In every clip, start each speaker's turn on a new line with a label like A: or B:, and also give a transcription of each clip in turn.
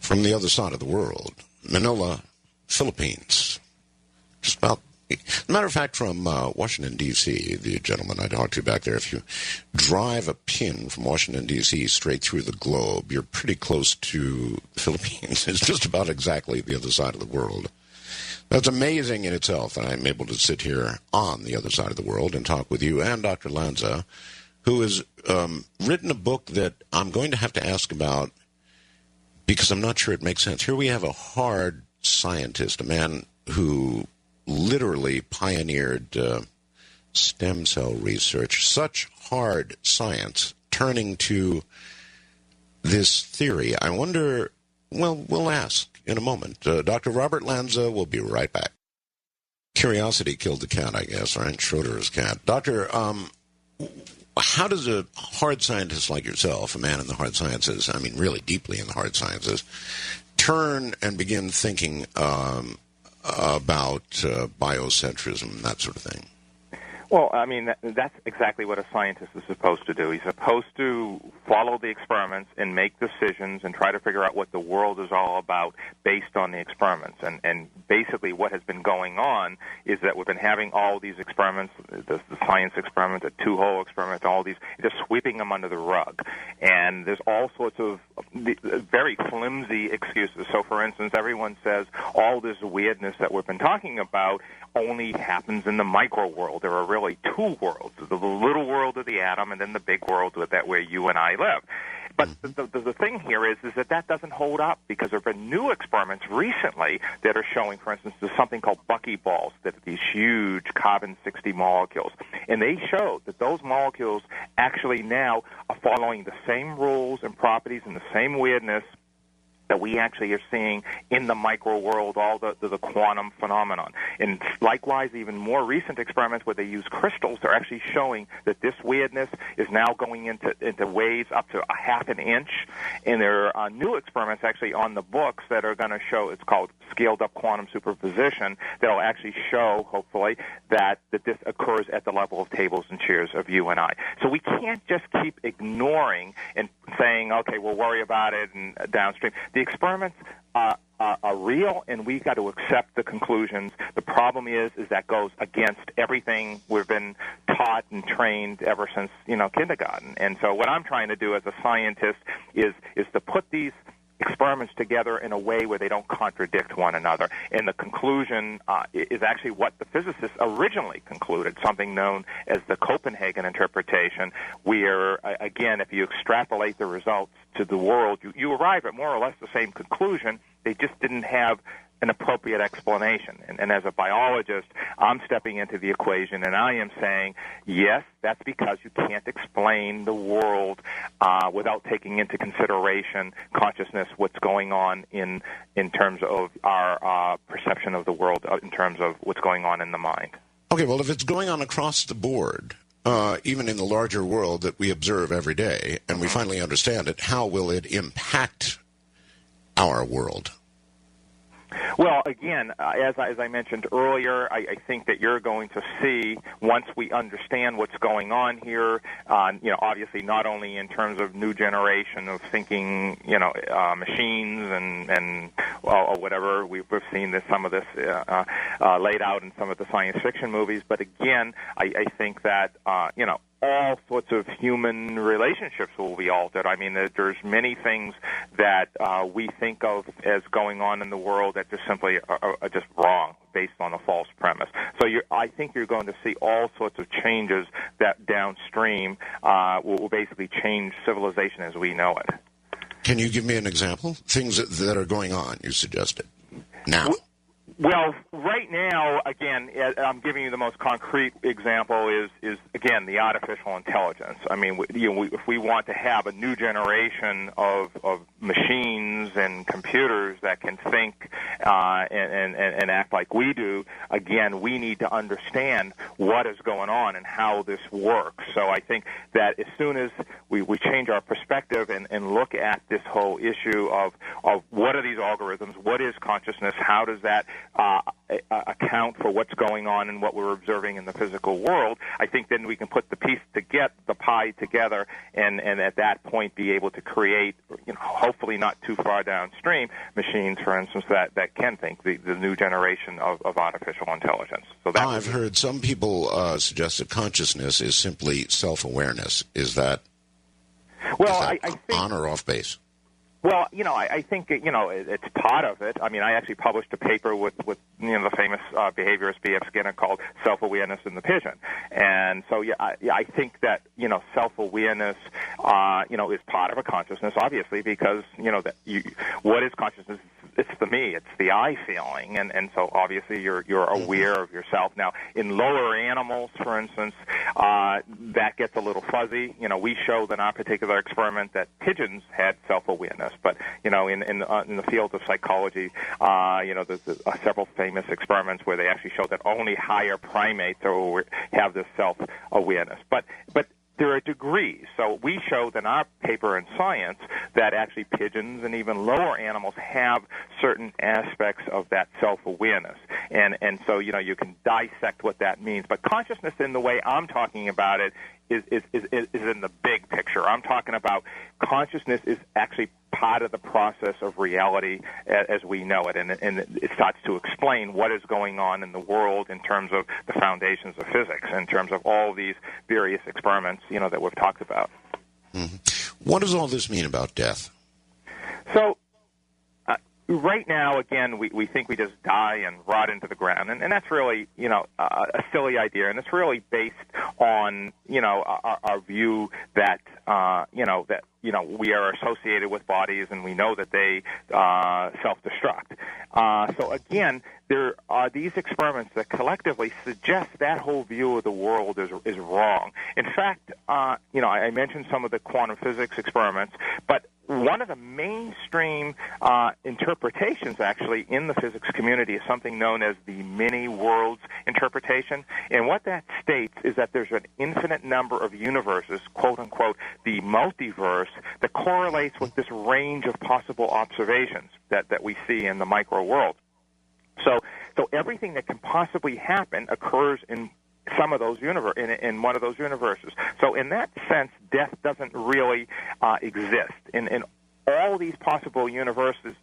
A: from the other side of the world, Manila, Philippines. Just about, as a matter of fact, from Washington, D.C., the gentleman I talked to back there, if you drive a pin from Washington, D.C. straight through the globe, you're pretty close to the Philippines. It's just about exactly the other side of the world. That's amazing in itself that I'm able to sit here on the other side of the world and talk with you and Dr. Lanza, who has written a book that I'm going to have to ask about because I'm not sure it makes sense. Here we have a hard scientist, a man who literally pioneered stem cell research, such hard science, turning to this theory. I wonder, well, we'll ask in a moment. Dr. Robert Lanza will be right back. Curiosity killed the cat, I guess, right? Schroeder's cat. Doctor, how does a hard scientist like yourself, a man in the hard sciences, I mean really deeply in the hard sciences, turn and begin thinking about biocentrism and that sort of thing?
B: Well, I mean, that's exactly what a scientist is supposed to do. He's supposed to follow the experiments and make decisions and try to figure out what the world is all about based on the experiments. And basically what has been going on is that we've been having all these experiments, the science experiment, the two-hole experiment, all these, just sweeping them under the rug. And there's all sorts of very flimsy excuses. So, for instance, everyone says all this weirdness that we've been talking about only happens in the micro world. There are really two worlds, the little world of the atom and then the big world where you and I live. But the thing here is that doesn't hold up because there have been new experiments recently that are showing, for instance, there's something called buckyballs, that are these huge carbon-60 molecules. And they show that those molecules actually now are following the same rules and properties and the same weirdness that we actually are seeing in the micro world, all the quantum phenomenon. And likewise, even more recent experiments where they use crystals are actually showing that this weirdness is now going into waves up to a half an inch. And there are new experiments actually on the books that are going to show, it's called scaled-up quantum superposition, that will actually show, hopefully, that this occurs at the level of tables and chairs of you and I. So we can't just keep ignoring and saying, okay, we'll worry about it and downstream. The experiments are real, and we've got to accept the conclusions. The problem is that goes against everything we've been taught and trained ever since, kindergarten. And so what I'm trying to do as a scientist is to put these experiments together in a way where they don't contradict one another. And the conclusion is actually what the physicists originally concluded, something known as the Copenhagen interpretation, where, again, if you extrapolate the results to the world, you arrive at more or less the same conclusion. They just didn't have an appropriate explanation. And as a biologist, I'm stepping into the equation, and I am saying, yes, that's because you can't explain the world without taking into consideration consciousness, what's going on in terms of our perception of the world, in terms of what's going on in the mind.
A: Okay, well, if it's going on across the board, even in the larger world that we observe every day, and we finally understand it, how will it impact our world?
B: Well, again, as I mentioned earlier, I think that you're going to see, once we understand what's going on here, obviously not only in terms of new generation of thinking, machines and whatever, we've seen some of this laid out in some of the science fiction movies, but again, I think that, all sorts of human relationships will be altered. I mean, there's many things that we think of as going on in the world that just simply are just wrong based on a false premise. So I think you're going to see all sorts of changes that downstream will basically change civilization as we know it.
A: Can you give me an example? Things that are going on, you suggested, now.
B: Well, right now, again, I'm giving you the most concrete example is again, the artificial intelligence. I mean, if we want to have a new generation of machines and computers that can think and act like we do, again, we need to understand what is going on and how this works. So I think that as soon as we change our perspective and look at this whole issue of what are these algorithms, what is consciousness, how does that account for what's going on and what we're observing in the physical world, I think then we can put the pie together, and at that point be able to create, hopefully not too far downstream, machines, for instance, that can think, the new generation of artificial intelligence. So that
A: I've heard some people suggest that consciousness is simply self-awareness. Is that I think, on or off base?
B: Well, I think, it's part of it. I mean, I actually published a paper with the famous behaviorist B.F. Skinner called Self-Awareness in the Pigeon. And so, I think that, self-awareness, is part of a consciousness, obviously, because, what is consciousness? It's the me, it's the I feeling. And so, obviously, you're aware of yourself. Now, in lower animals, for instance, that gets a little fuzzy. We showed in our particular experiment that pigeons had self-awareness. But, in the field of psychology, there's several famous experiments where they actually show that only higher primates have this self-awareness. But there are degrees. So we showed in our paper in Science that actually pigeons and even lower animals have certain aspects of that self-awareness. And so, you can dissect what that means. But consciousness, in the way I'm talking about it, is in the big picture. I'm talking about consciousness is actually part of the process of reality as we know it, and it starts to explain what is going on in the world in terms of the foundations of physics, in terms of all these various experiments, that we've talked about.
A: Mm-hmm. What does all this mean about death?
B: So, right now, again, we think we just die and rot into the ground, and that's really, a silly idea, and it's really based on, our view that, we are associated with bodies, and we know that they self-destruct. So again, there are these experiments that collectively suggest that whole view of the world is wrong. In fact, I mentioned some of the quantum physics experiments, but one of the mainstream interpretations, actually, in the physics community is something known as the many-worlds interpretation. And what that states is that there's an infinite number of universes, quote-unquote, the multiverse, that correlates with this range of possible observations that we see in the micro world. So everything that can possibly happen occurs in some of those in one of those universes. So in that sense, death doesn't really exist. In all these possible universes,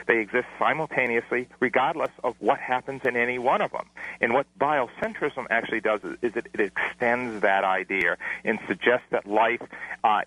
B: they exist simultaneously, regardless of what happens in any one of them. And what biocentrism actually does is it extends that idea and suggests that life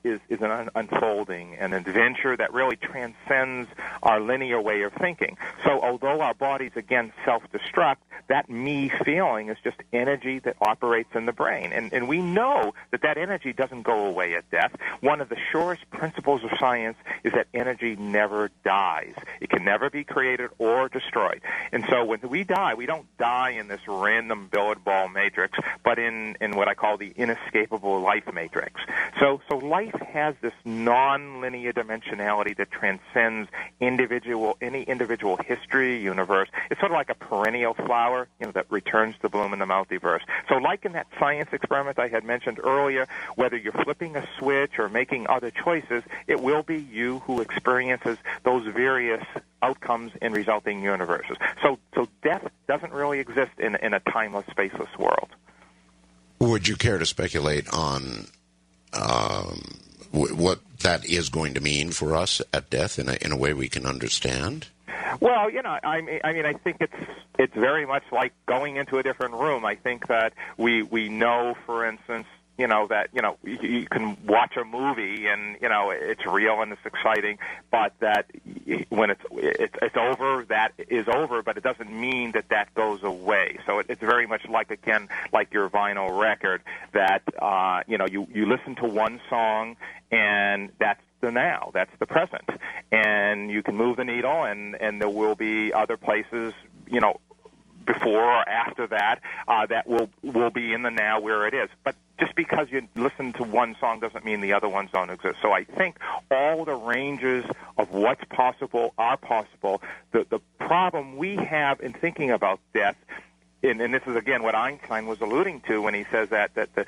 B: is an unfolding, an adventure that really transcends our linear way of thinking. So although our bodies, again, self-destruct, that me feeling is just energy that operates in the brain. And we know that energy doesn't go away at death. One of the surest principles of science is that energy never dies. It can never be created or destroyed. And so when we die, we don't die in this random billiard ball matrix, but in what I call the inescapable life matrix. So life has this non-linear dimensionality that transcends any individual history, universe. It's sort of like a perennial flower, that returns to bloom in the multiverse. So like in that science experiment I had mentioned earlier, whether you're flipping a switch or making other choices, it will be you who experiences those various outcomes in resulting universes. So death doesn't really exist in a timeless, spaceless world.
A: Would you care to speculate on what that is going to mean for us at death in a way we can understand?
B: Well, I mean, I think it's very much like going into a different room. I think that we know, for instance, that, you can watch a movie and, it's real and it's exciting, but that when it's over, that is over, but it doesn't mean that goes away. So it's very much like, again, like your vinyl record that, you listen to one song and that's the now, that's the present. And you can move the needle and there will be other places, before or after that, that will be in the now where it is. But just because you listen to one song doesn't mean the other ones don't exist. So I think all the ranges of what's possible are possible. The problem we have in thinking about death, and this is, again, what Einstein was alluding to when he says that the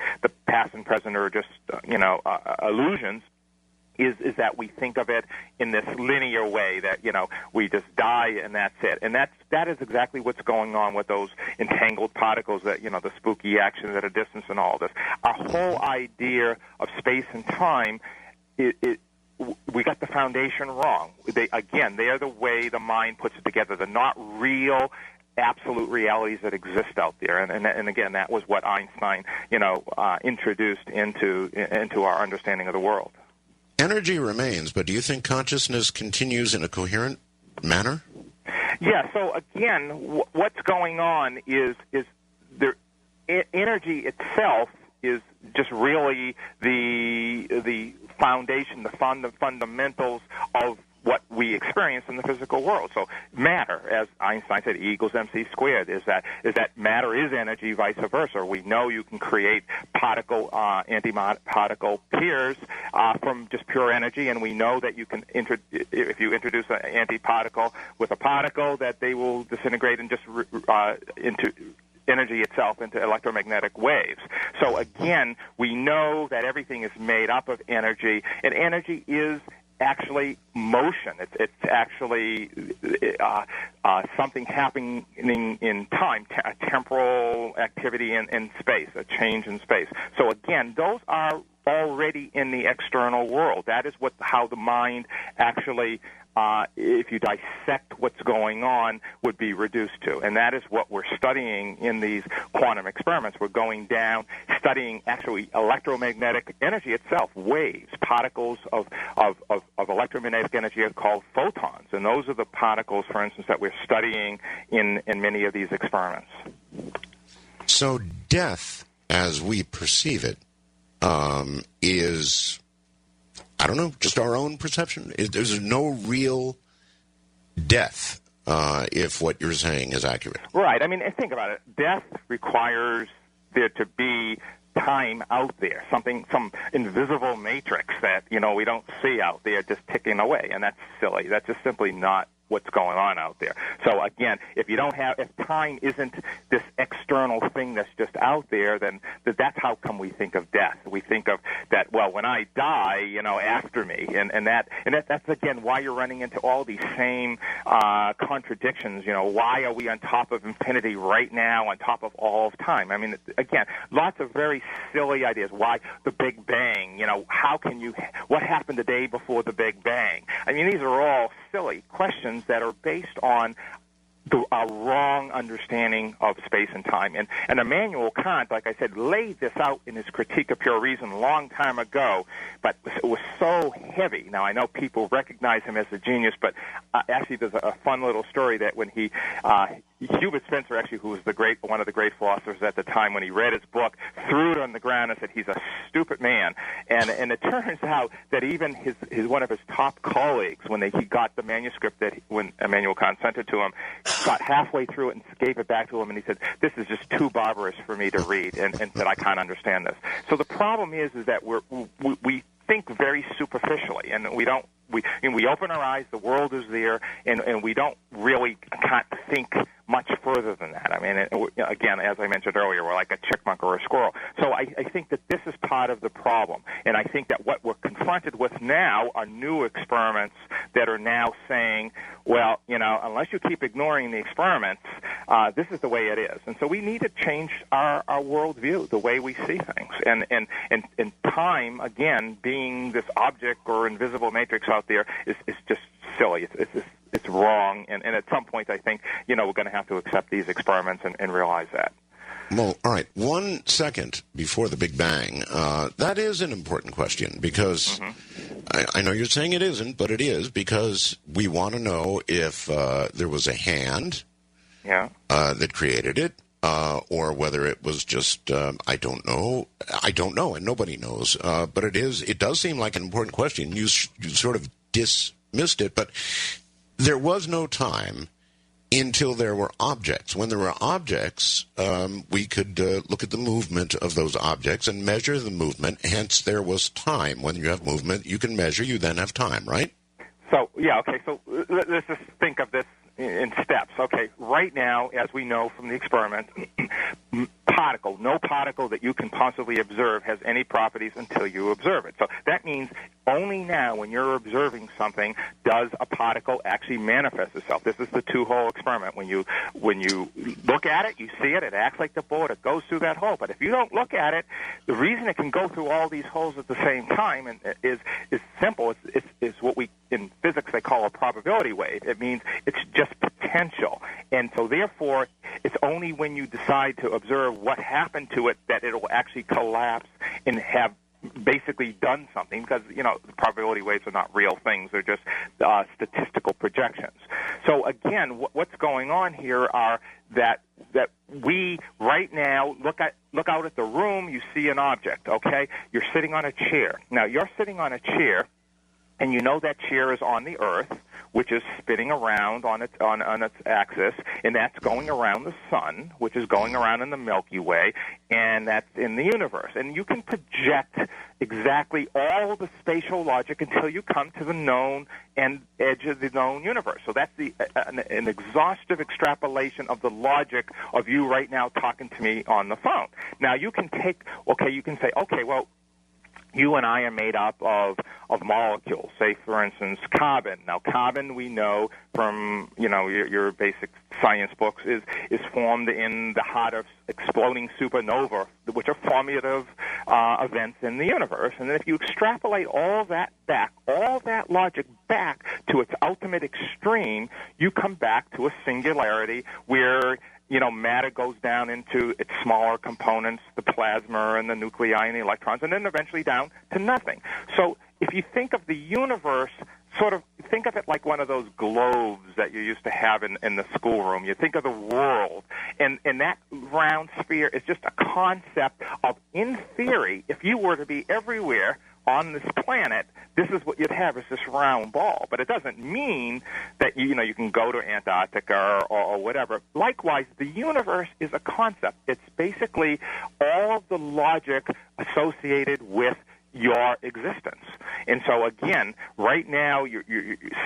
B: past and present are just, illusions, is that we think of it in this linear way that, we just die and that's it. And that is exactly what's going on with those entangled particles that, the spooky actions at a distance and all this. Our whole idea of space and time, we got the foundation wrong. They are the way the mind puts it together. They're not real absolute realities that exist out there, and again, that was what Einstein, introduced into our understanding of the world.
A: Energy remains, but do you think consciousness continues in a coherent manner?
B: Yeah. So again, what's going on is there, energy itself is just really the foundation, the fundamentals of what we experience in the physical world. So matter, as Einstein said, E equals mc squared, is that matter is energy, vice versa. We know you can create particle, antiparticle pairs from just pure energy, and we know that you can, if you introduce an antiparticle with a particle, that they will disintegrate and just into energy itself into electromagnetic waves. So again, we know that everything is made up of energy, and energy is actually motion. It's actually something happening in time, a temporal activity in space, a change in space. So again, those are already in the external world. That is how the mind actually, if you dissect what's going on, would be reduced to. And that is what we're studying in these quantum experiments. We're going down, studying actually electromagnetic energy itself, waves, particles of electromagnetic energy are called photons. And those are the particles, for instance, that we're studying in many of these experiments.
A: So death, as we perceive it, is, I don't know, just our own perception? There's no real death, if what you're saying is accurate.
B: Right. I mean, think about it. Death requires there to be time out there, some invisible matrix that, we don't see out there just ticking away, and that's silly. That's just simply not what's going on out there. So again, if time isn't this external thing that's just out there, then that's how come we think of death. We think of that, well, when I die, after me, and that's again why you're running into all these same contradictions. Why are we on top of infinity right now, on top of all of time? I mean, again, lots of very silly ideas. Why the Big Bang? What happened the day before the Big Bang? I mean, these are all silly questions that are based on a wrong understanding of space and time. And Immanuel Kant, like I said, laid this out in his Critique of Pure Reason a long time ago, but it was so heavy. Now, I know people recognize him as a genius, but actually there's a fun little story that when Hubert Spencer, actually, who was one of the great philosophers at the time, when he read his book, threw it on the ground and said, he's a stupid man. And it turns out that even one of his top colleagues, when he got the manuscript when Immanuel Kant sent it to him, got halfway through it and gave it back to him, and he said, this is just too barbarous for me to read, and said, I can't understand this. So the problem is that we think very superficially, and we open our eyes, the world is there, and we can't think much further than that. I mean, again, as I mentioned earlier, we're like a chipmunk or a squirrel. So I think that this is part of the problem, and I think that what we're confronted with now are new experiments that are now saying, well, unless you keep ignoring the experiments, this is the way it is. And so we need to change our worldview, the way we see things. And time, again, being this object or invisible matrix out there is just silly. It's wrong. And at some point, I think, we're going to have to accept these experiments and realize that.
A: Well, all right. 1 second before the Big Bang, that is an important question because I know you're saying it isn't, but it is because we want to know if there was a hand that created it or whether it was just, I don't know, and nobody knows. But it does seem like an important question. You sort of dismissed it, but there was no time until there were objects. When there were objects, we could look at the movement of those objects and measure the movement. Hence, there was time. When you have movement, you can measure. You then have time, right?
B: So, okay. So let's just think of this in steps. Okay, right now, as we know from the experiment, no particle that you can possibly observe has any properties until you observe it. So that means only now, when you're observing something, does a particle actually manifest itself. This is the two-hole experiment. When you look at it, you see it. It acts like the board. It goes through that hole. But if you don't look at it, the reason it can go through all these holes at the same time is simple. It's what we in physics they call a probability wave. It means it's just potential, and so therefore it's only when you decide to observe what happened to it that it will actually collapse and have basically done something, because the probability waves are not real things. They're just statistical projections. So again, what's going on here are that we right now look out at the room. You see an object. Okay, you're sitting on a chair. Now you're sitting on a chair, and you know that chair is on the Earth, which is spinning around on its axis, and that's going around the sun, which is going around in the Milky Way, and that's in the universe. And you can project exactly all the spatial logic until you come to the known and edge of the known universe. So that's an exhaustive extrapolation of the logic of you right now talking to me on the phone. Now you can say, well, you and I are made up of molecules, say, for instance, carbon. Now, carbon, we know from, your basic science books, is formed in the heart of exploding supernova, which are formative events in the universe. And then if you extrapolate all that logic back to its ultimate extreme, you come back to a singularity where matter goes down into its smaller components, the plasma and the nuclei and the electrons, and then eventually down to nothing. So if you think of the universe, sort of think of it like one of those globes that you used to have in the schoolroom. You think of the world, and that round sphere is just a concept of, in theory, if you were to be everywhere on this planet, this is what you'd have, is this round ball. But it doesn't mean that you can go to Antarctica or whatever. Likewise, the universe is a concept. It's basically all the logic associated with your existence. And so again, right now you're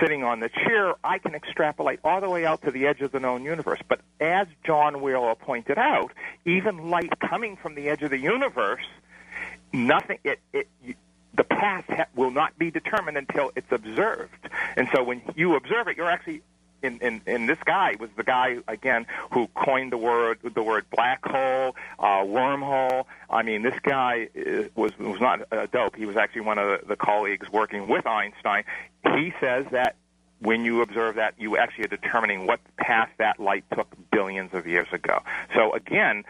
B: sitting on the chair. I can extrapolate all the way out to the edge of the known universe. But as John Wheeler pointed out, even light coming from the edge of the universe, the path will not be determined until it's observed. And so when you observe it, you're actually, and this guy was the guy, again, who coined the word black hole, wormhole. I mean, this guy was not a dope. He was actually one of the colleagues working with Einstein. He says that when you observe that, you actually are determining what path that light took billions of years ago. So again,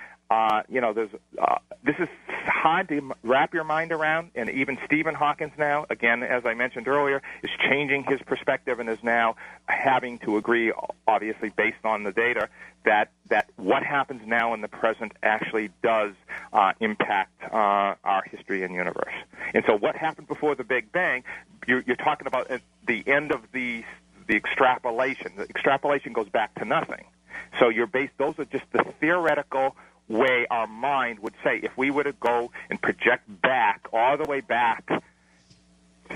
B: this is hard to wrap your mind around, and even Stephen Hawking now, again, as I mentioned earlier, is changing his perspective and is now having to agree, obviously based on the data, that what happens now in the present actually does impact our history and universe. And so what happened before the Big Bang, you're talking about at the end of the extrapolation. The extrapolation goes back to nothing. So those are just the theoretical way our mind would say, if we were to go and project back, all the way back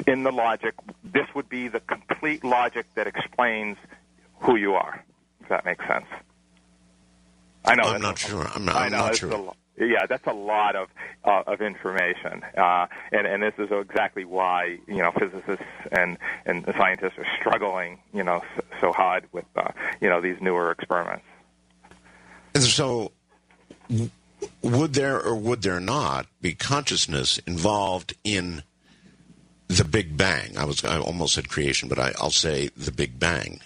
B: in the logic, this would be the complete logic that explains who you are, if that makes sense. I know.
A: I'm not sure. I'm not sure.
B: That's a lot of information, and this is exactly why physicists and scientists are struggling so hard with these newer experiments.
A: And so, would there or would there not be consciousness involved in the Big Bang? I almost said creation, but I'll say the Big Bang.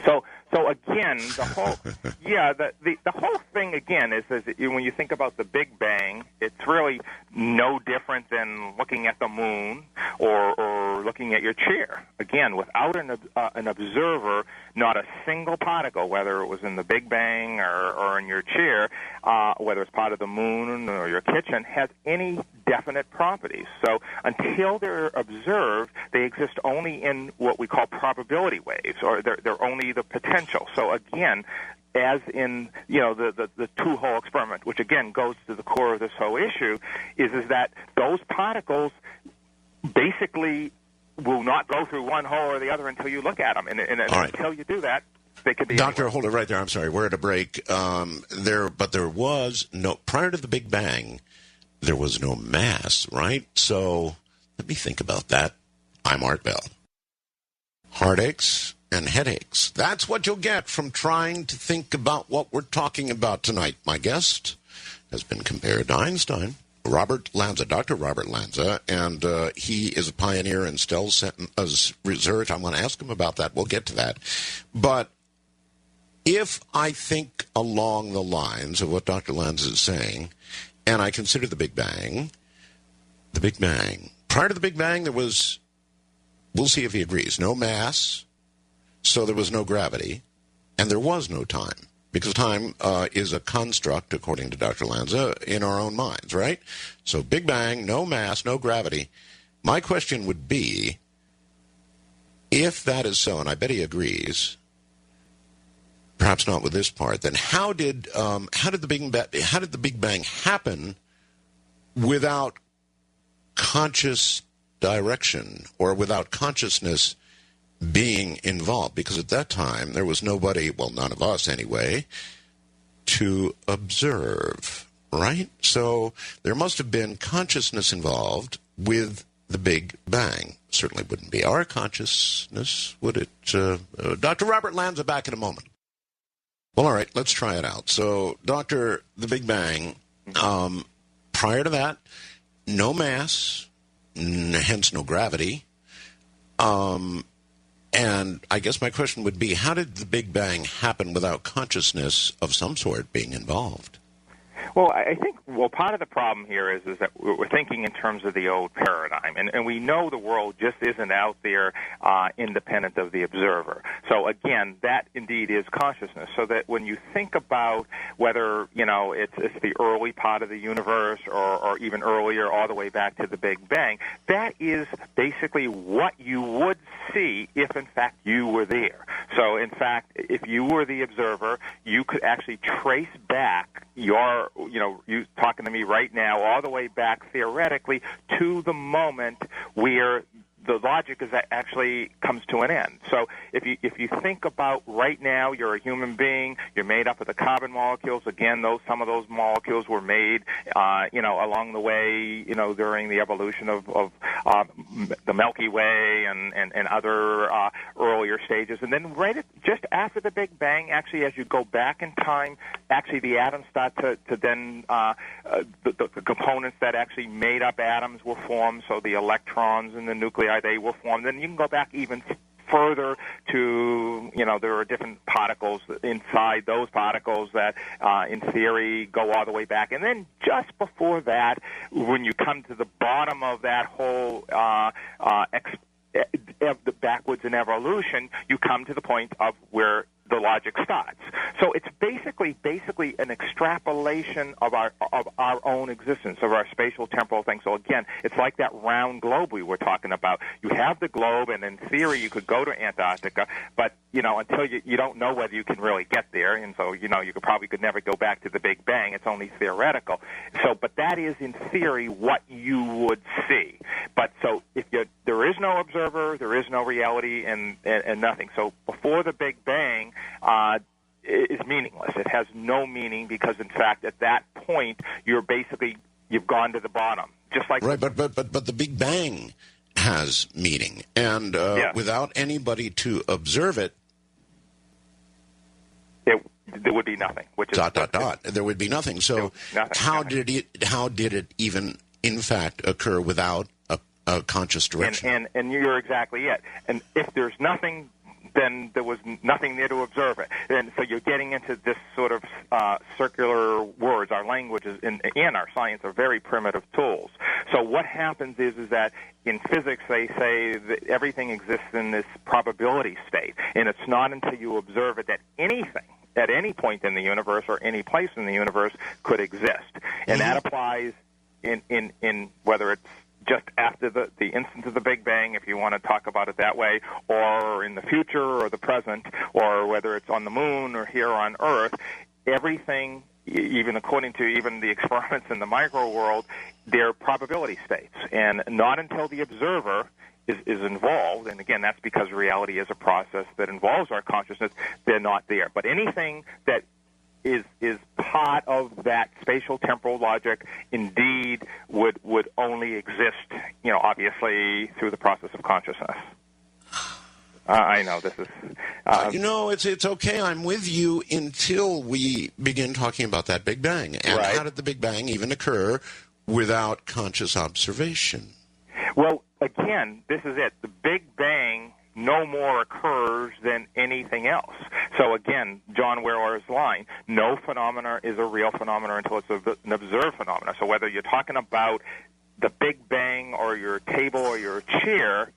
B: So again, the whole the whole thing again is when you think about the Big Bang, it's really no different than looking at the moon or looking at your chair. Again, without an observer, not a single particle, whether it was in the Big Bang or in your chair, whether it's part of the moon or your kitchen, has any definite properties. So until they're observed, they exist only in what we call probability waves, or they're only the potential. So again, as in the two-hole experiment, which again goes to the core of this whole issue, is that those particles basically will not go through one hole or the other until you look at them, and
A: right.
B: Until you do that, They could be
A: Doctor,
B: anywhere.
A: hold it right there. I'm sorry. We're at a break. There was no, prior to the Big Bang, there was no mass, right? So let me think about that. I'm Art Bell. Heartaches and headaches. That's what you'll get from trying to think about what we're talking about tonight. My guest has been compared to Einstein, Robert Lanza, Dr. Robert Lanza, and he is a pioneer in cell research. I'm going to ask him about that. We'll get to that. But if I think along the lines of what Dr. Lanza is saying, and I consider the Big Bang, prior to the Big Bang, there was, we'll see if he agrees, no mass, so there was no gravity, and there was no time, because time is a construct, according to Dr. Lanza, in our own minds, right? So Big Bang, no mass, no gravity. My question would be, if that is so, and I bet he agrees, perhaps not with this part, then how did the Big Bang happen without conscious direction or without consciousness being involved? Because at that time there was nobody, well, none of us anyway, to observe, right? So there must have been consciousness involved with the Big Bang. Certainly wouldn't be our consciousness, would it? Dr. Robert Lanza, back in a moment. Well, all right, let's try it out. So, Doctor, the Big Bang, prior to that, no mass, hence no gravity. And I guess my question would be, how did the Big Bang happen without consciousness of some sort being involved?
B: Well, I think, part of the problem here is that we're thinking in terms of the old paradigm, and we know the world just isn't out there independent of the observer. So, again, that indeed is consciousness, so that when you think about whether, it's the early part of the universe or even earlier all the way back to the Big Bang, that is basically what you would see if, in fact, you were there. So, in fact, if you were the observer, you could actually trace back your, you talking to me right now, all the way back theoretically to the moment where the logic is that actually comes to an end. So if you think about right now, you're a human being, you're made up of the carbon molecules. Again, some of those molecules were made, along the way, during the evolution of the Milky Way and other earlier stages. And then just after the Big Bang, actually, as you go back in time, actually the atoms start to then, the components that actually made up atoms were formed, so the electrons and the nuclei, they were formed. Then you can go back even further to, there are different particles inside those particles that, in theory, go all the way back. And then just before that, when you come to the bottom of that whole the backwards in evolution, you come to the point of where the logic starts. So it's basically an extrapolation of our own existence, of our spatial temporal thing. So again, it's like that round globe we were talking about. You have the globe, and in theory you could go to Antarctica, but until you don't know whether you can really get there, and so you could never go back to the Big Bang. It's only theoretical. So, but that is in theory what you would see. But so if there is no observer, there is no reality, and nothing. So before the Big Bang, is meaningless. It has no meaning because, in fact, at that point, you've gone to the bottom. Just like
A: right, but the Big Bang has meaning, and without anybody to observe it,
B: there would be nothing. Which is
A: There would be nothing. So how did it even, in fact, occur without a conscious direction?
B: And you're exactly it. And if there's nothing, then there was nothing there to observe it. And so you're getting into this sort of circular words. Our languages and our science are very primitive tools. So what happens is that in physics they say that everything exists in this probability state, and it's not until you observe it that anything at any point in the universe or any place in the universe could exist. And that applies in whether it's just after the instant of the Big Bang, if you want to talk about it that way, or in the future or the present, or whether it's on the moon or here on Earth, everything, even according to even the experiments in the micro world, they're probability states. And not until the observer is involved, and again, that's because reality is a process that involves our consciousness, they're not there. But anything that is part of that spatial temporal logic indeed would only exist, obviously through the process of consciousness. I know this is...
A: it's okay. I'm with you until we begin talking about that Big Bang. And
B: right.
A: How did the Big Bang even occur without conscious observation?
B: Well, again, this is it. The Big Bang no more occurs than anything else. So again, John Wheeler's line, no phenomena is a real phenomena until it's an observed phenomena. So whether you're talking about the Big Bang or your table or your chair,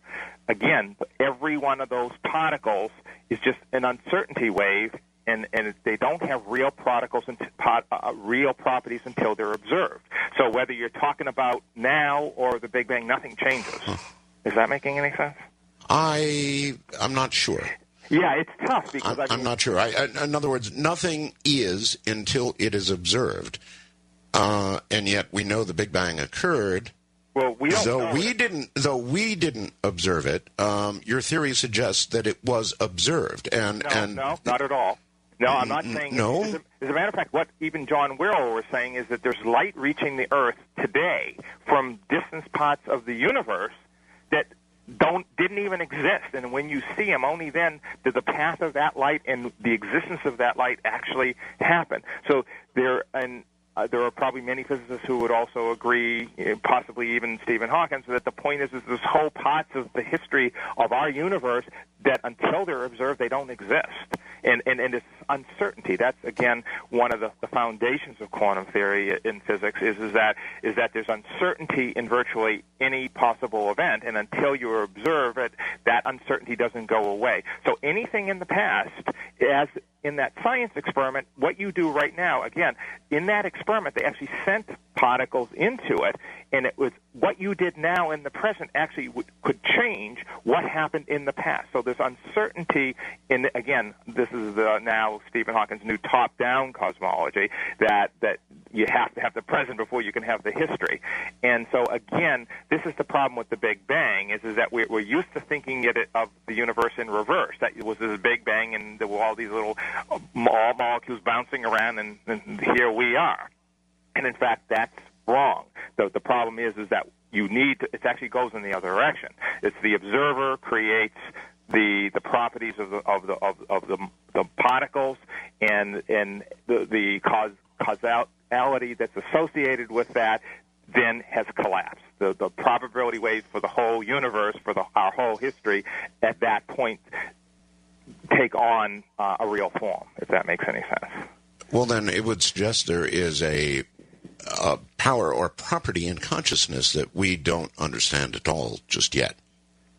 B: again, every one of those particles is just an uncertainty wave, and they don't have real particles and real properties until they're observed. So whether you're talking about now or the Big Bang, nothing changes. Is that making any sense?
A: I'm not sure.
B: Yeah, it's tough because
A: I'm not sure. In other words, nothing is until it is observed, and yet we know the Big Bang occurred.
B: Well, we don't
A: know. Though we didn't observe it, your theory suggests that it was observed.
B: No, not at all. No, I'm not saying.
A: No.
B: As a matter of fact, what even John Wheeler was saying is that there's light reaching the Earth today from distant parts of the universe that didn't even exist, and when you see them, only then did the path of that light and the existence of that light actually happen. So there are probably many physicists who would also agree, possibly even Stephen Hawking, that the point is there's whole parts of the history of our universe that until they're observed, they don't exist. And it's uncertainty. That's, again, one of the foundations of quantum theory in physics is that there's uncertainty in virtually any possible event, and until you observe it, that uncertainty doesn't go away. So anything in the past, as in that science experiment, what you do right now, again, in that experiment, they actually sent particles into it, and it was what you did now in the present actually could change what happened in the past. So there's uncertainty in, again, this is now Stephen Hawking's new top-down cosmology, that you have to have the present before you can have the history. And so, again, this is the problem with the Big Bang, is that we're used to thinking of the universe in reverse, that it was this Big Bang and there were all these little molecules bouncing around, and here we are. And in fact, that's wrong. The problem is that you need to, it actually goes in the other direction. It's the observer creates the properties of the particles, and the causality that's associated with that then has collapsed. The probability waves for the whole universe, for our whole history, at that point take on a real form, if that makes any sense.
A: Well, then it would suggest there is a power or property in consciousness that we don't understand at all just yet.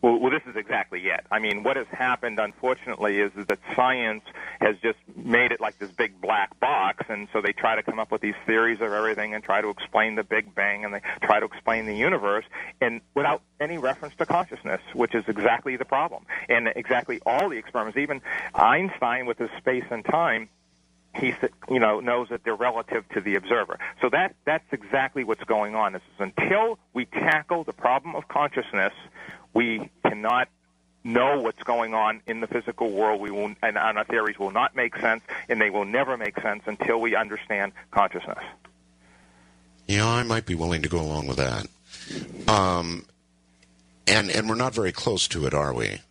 B: Well, this is exactly it. I mean, what has happened, unfortunately, is that science has just made it like this big black box, and so they try to come up with these theories of everything and try to explain the Big Bang, and they try to explain the universe, and without any reference to consciousness, which is exactly the problem. And exactly all the experiments, even Einstein with his space and time, he knows that they're relative to the observer. So that's exactly what's going on. This is until we tackle the problem of consciousness, we cannot know what's going on in the physical world. And our theories will not make sense, and they will never make sense until we understand consciousness.
A: Yeah, I might be willing to go along with that. And we're not very close to it, are we?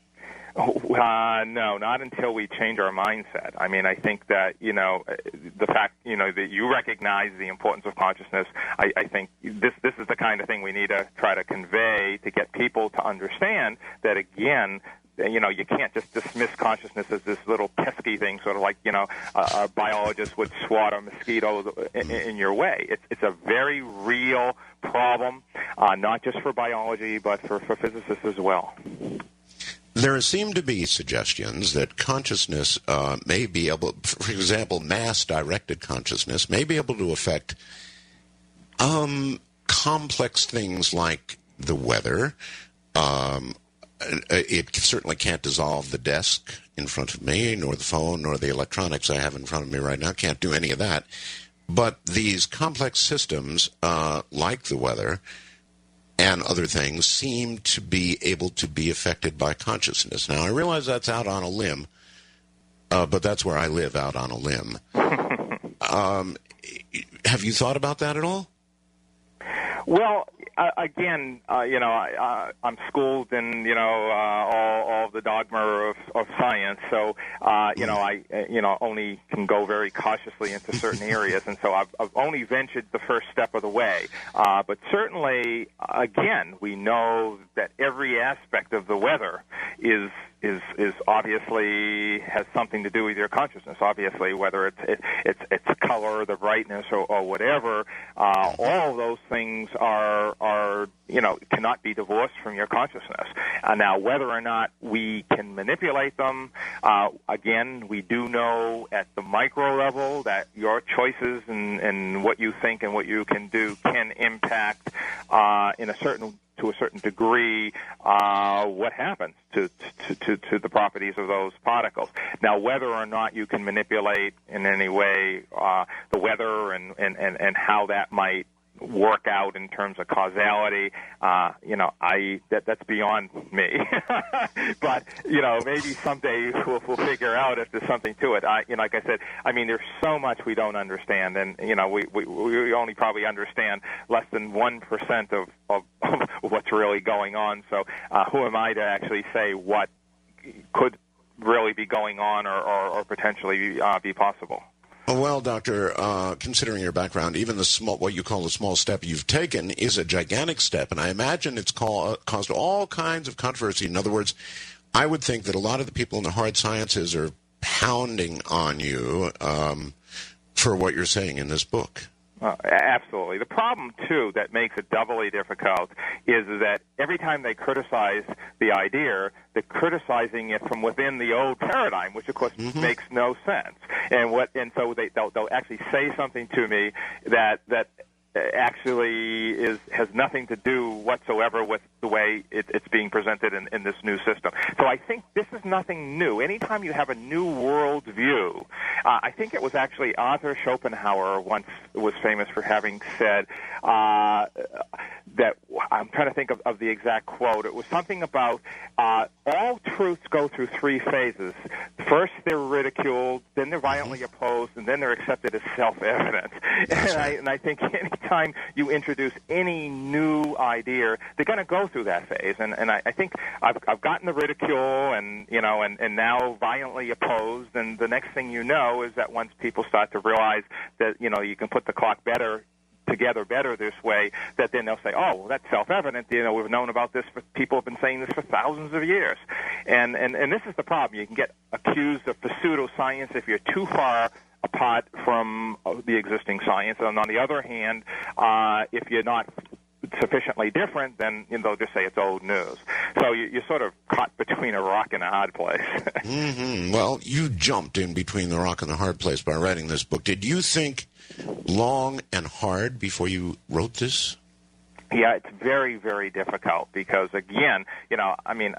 B: No, not until we change our mindset. I mean, I think that, the fact, that you recognize the importance of consciousness, I think this is the kind of thing we need to try to convey to get people to understand that, again, you can't just dismiss consciousness as this little pesky thing, sort of like, a biologist would swat a mosquito in your way. It's a very real problem, not just for biology, but for physicists as well.
A: There seem to be suggestions that consciousness may be able, for example, mass-directed consciousness may be able to affect complex things like the weather. It certainly can't dissolve the desk in front of me, nor the phone, nor the electronics I have in front of me right now. Can't do any of that. But these complex systems, like the weather, and other things seem to be able to be affected by consciousness. Now, I realize that's out on a limb, but that's where I live, out on a limb. Have you thought about that at all?
B: Well, again, I'm schooled in, all the dogma of science, so, I only can go very cautiously into certain areas, and so I've only ventured the first step of the way. But certainly, again, we know that every aspect of the weather is obviously has something to do with your consciousness. Obviously, whether it's color, the brightness, or whatever, all of those things are cannot be divorced from your consciousness. Now, whether or not we can manipulate them, again, we do know at the micro level that your choices and what you think and what you can do can impact to a certain degree what happens to the properties of those particles. Now, whether or not you can manipulate in any way the weather and how that might work out in terms of causality, that's beyond me. But maybe someday we'll figure out if there's something to it. Like I said, there's so much we don't understand, and we only probably understand less than 1% of what's really going on. So who am I to actually say what could really be going on or potentially be possible?
A: Well, Doctor, considering your background, even what you call the small step you've taken is a gigantic step, and I imagine it's caused all kinds of controversy. In other words, I would think that a lot of the people in the hard sciences are pounding on you for what you're saying in this book.
B: Absolutely. The problem, too, that makes it doubly difficult is that every time they criticize the idea, they're criticizing it from within the old paradigm, which, of course, makes no sense. And so they'll actually say something to me that actually has nothing to do whatsoever with the way it's being presented in this new system. So I think this is nothing new. Anytime you have a new world view, I think it was actually Arthur Schopenhauer once was famous for having said that, I'm trying to think of the exact quote. It was something about all truths go through three phases. First, they're ridiculed, then they're violently opposed, and then they're accepted as self-evident. And I think anytime you introduce any new idea, they're going to go through that phase. And I think I've gotten the ridicule and now violently opposed, and the next thing you know is that once people start to realize that, you can put the clock together better this way, that then they'll say, oh, well, that's self-evident. We've known about this. People have been saying this for thousands of years. And this is the problem. You can get accused of pseudoscience if you're too far apart from the existing science. And on the other hand, if you're not sufficiently different, then they'll just say it's old news. So you're sort of caught between a rock and a hard place.
A: Well, you jumped in between the rock and the hard place by writing this book. Did you think long and hard before you wrote this?
B: Yeah, it's very, very difficult because, again, I'm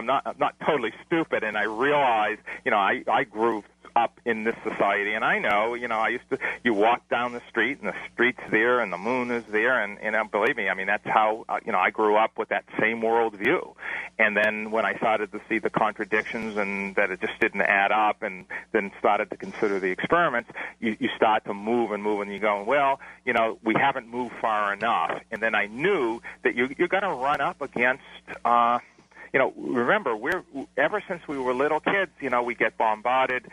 B: not totally stupid, and I realize, I grew up in this society, and I know, you walk down the street, and the street's there, and the moon is there, and believe me, that's how, I grew up with that same worldview. And then when I started to see the contradictions and that it just didn't add up, and then started to consider the experiments, you start to move, and you're going, well, we haven't moved far enough. And then I knew that you're going to run up against, remember, ever since we were little kids, we get bombarded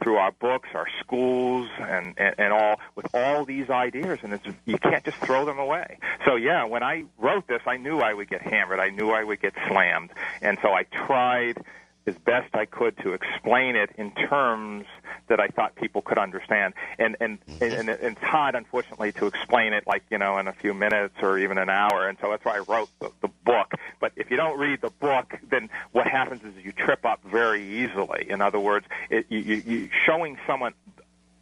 B: through our books, our schools, and all with all these ideas, and you can't just throw them away. So yeah, when I wrote this, I knew I would get hammered. I knew I would get slammed, and so I tried as best I could to explain it in terms that I thought people could understand. And it's hard, unfortunately, to explain it in a few minutes or even an hour. And so that's why I wrote the book. But if you don't read the book, then what happens is you trip up very easily. In other words, you showing someone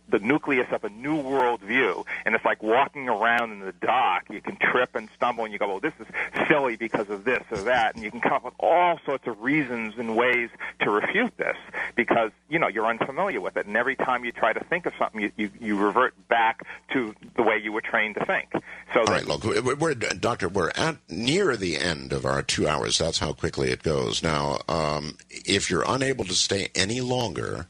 B: the nucleus of a new world view, and it's like walking around in the dark. You can trip and stumble, and you go, well, this is silly because of this or that, and you can come up with all sorts of reasons and ways to refute this because, you're unfamiliar with it, and every time you try to think of something, you revert back to the way you were trained to think. So
A: all right, look, Doctor, we're at near the end of our 2 hours. That's how quickly it goes. Now, if you're unable to stay any longer,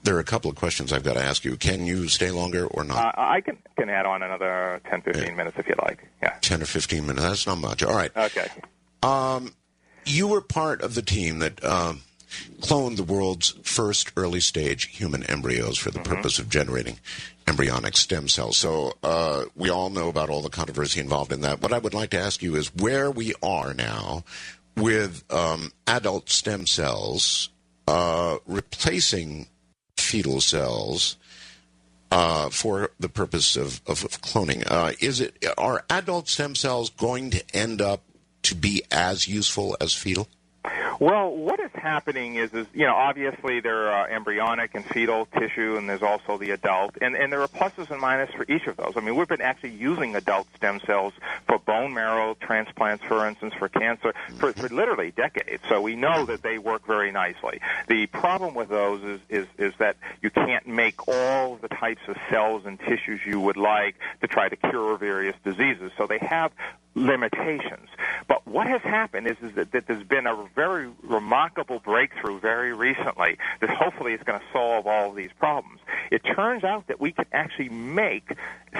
A: there are a couple of questions I've got to ask you. Can you stay longer or not?
B: I can add on another 10, 15 minutes if you like. Yeah.
A: 10 or 15 minutes. That's not much. All right.
B: Okay.
A: You were part of the team that cloned the world's first early-stage human embryos for the purpose of generating embryonic stem cells. So we all know about all the controversy involved in that. What I would like to ask you is where we are now with adult stem cells replacing fetal cells for the purpose of cloning. Are adult stem cells going to end up to be as useful as fetal?
B: Well, what is happening is obviously there are embryonic and fetal tissue, and there's also the adult, and there are pluses and minuses for each of those. I mean, we've been actually using adult stem cells for bone marrow transplants, for instance, for cancer, for literally decades. So we know that they work very nicely. The problem with those is that you can't make all the types of cells and tissues you would like to try to cure various diseases. So they have limitations. But what has happened is that there's been a very remarkable breakthrough very recently that hopefully is going to solve all of these problems. It turns out that we can actually make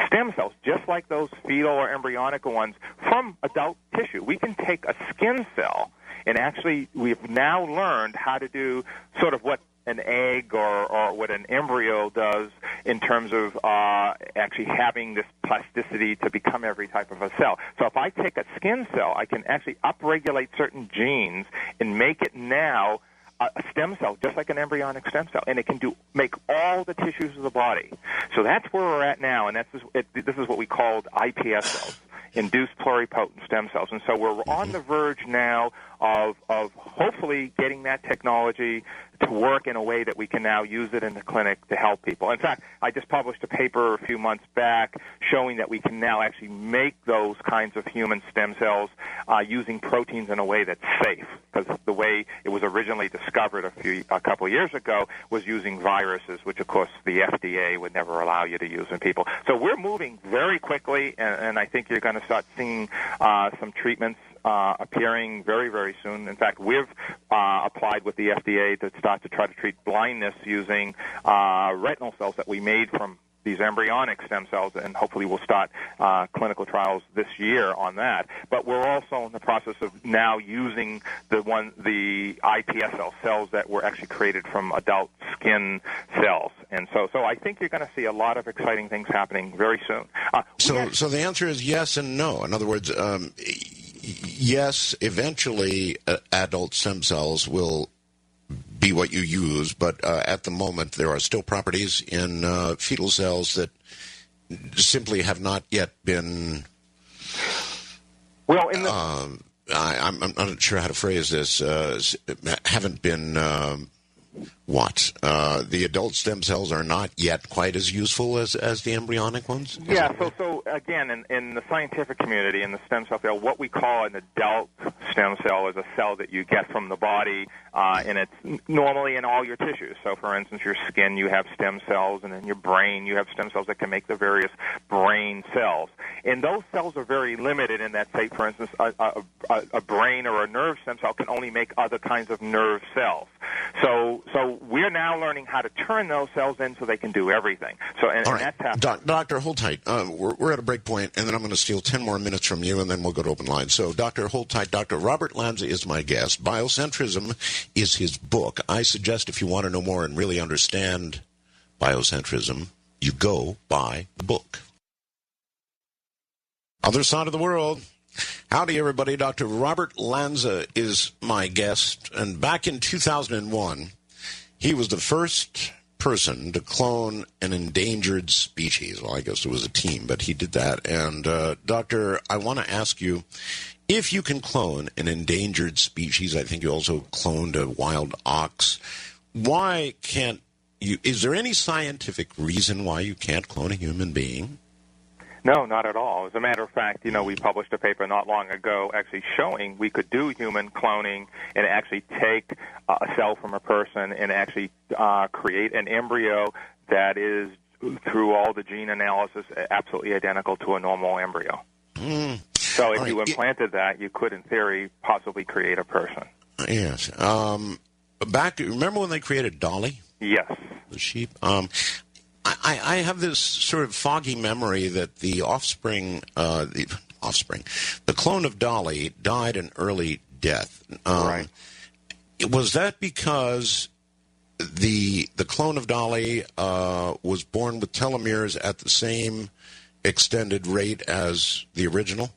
B: stem cells, just like those fetal or embryonic ones, from adult tissue. We can take a skin cell, and actually we've now learned how to do sort of what an egg or what an embryo does in terms of actually having this plasticity to become every type of a cell. So if I take a skin cell, I can actually upregulate certain genes and make it now a stem cell, just like an embryonic stem cell, and it can make all the tissues of the body. So that's where we're at now, and this is what we called iPS cells, induced pluripotent stem cells. And so we're on the verge now of hopefully getting that technology to work in a way that we can now use it in the clinic to help people. In fact, I just published a paper a few months back showing that we can now actually make those kinds of human stem cells using proteins in a way that's safe, because the way it was originally discovered a couple of years ago was using viruses, which, of course, the FDA would never allow you to use in people. So we're moving very quickly, and I think you're going to start seeing some treatments appearing very, very soon. In fact, we've applied with the FDA to start to try to treat blindness using retinal cells that we made from these embryonic stem cells, and hopefully we'll start clinical trials this year on that. But we're also in the process of now using the iPS cells that were actually created from adult skin cells. And so I think you're going to see a lot of exciting things happening very soon.
A: So the answer is yes and no. In other words, yes, eventually adult stem cells will be what you use, but at the moment there are still properties in fetal cells that simply have not yet been...
B: Well,
A: I'm not sure how to phrase this. Haven't been... The adult stem cells are not yet quite as useful as the embryonic ones?
B: Yeah, so again, in the scientific community, in the stem cell field, what we call an adult stem cell is a cell that you get from the body, and it's normally in all your tissues. So, for instance, your skin, you have stem cells, and in your brain, you have stem cells that can make the various brain cells. And those cells are very limited in that, say, for instance, a brain or a nerve stem cell can only make other kinds of nerve cells. So we're now learning how to turn those cells in so they can do everything. So, and that's happening.
A: Doctor, hold tight. We're at a break point, and then I'm going to steal 10 more minutes from you, and then we'll go to open line. So, Doctor, hold tight. Dr. Robert Lanza is my guest. Biocentrism is his book. I suggest if you want to know more and really understand biocentrism, you go buy the book. Other side of the world. Howdy, everybody. Dr. Robert Lanza is my guest, and back in 2001, he was the first person to clone an endangered species. Well, I guess it was a team, but he did that. And, Doctor, I want to ask you, if you can clone an endangered species, I think you also cloned a wild ox, why can't is there any scientific reason why you can't clone a human being?
B: No, not at all. As a matter of fact, we published a paper not long ago actually showing we could do human cloning and actually take a cell from a person and actually create an embryo that is, through all the gene analysis, absolutely identical to a normal embryo. So if you implanted that, you could, in theory, possibly create a person.
A: Yes. Remember when they created Dolly?
B: Yes.
A: The sheep? I have this sort of foggy memory that the clone of Dolly died an early death.
B: Right.
A: Was that because the clone of Dolly was born with telomeres at the same extended rate as the original?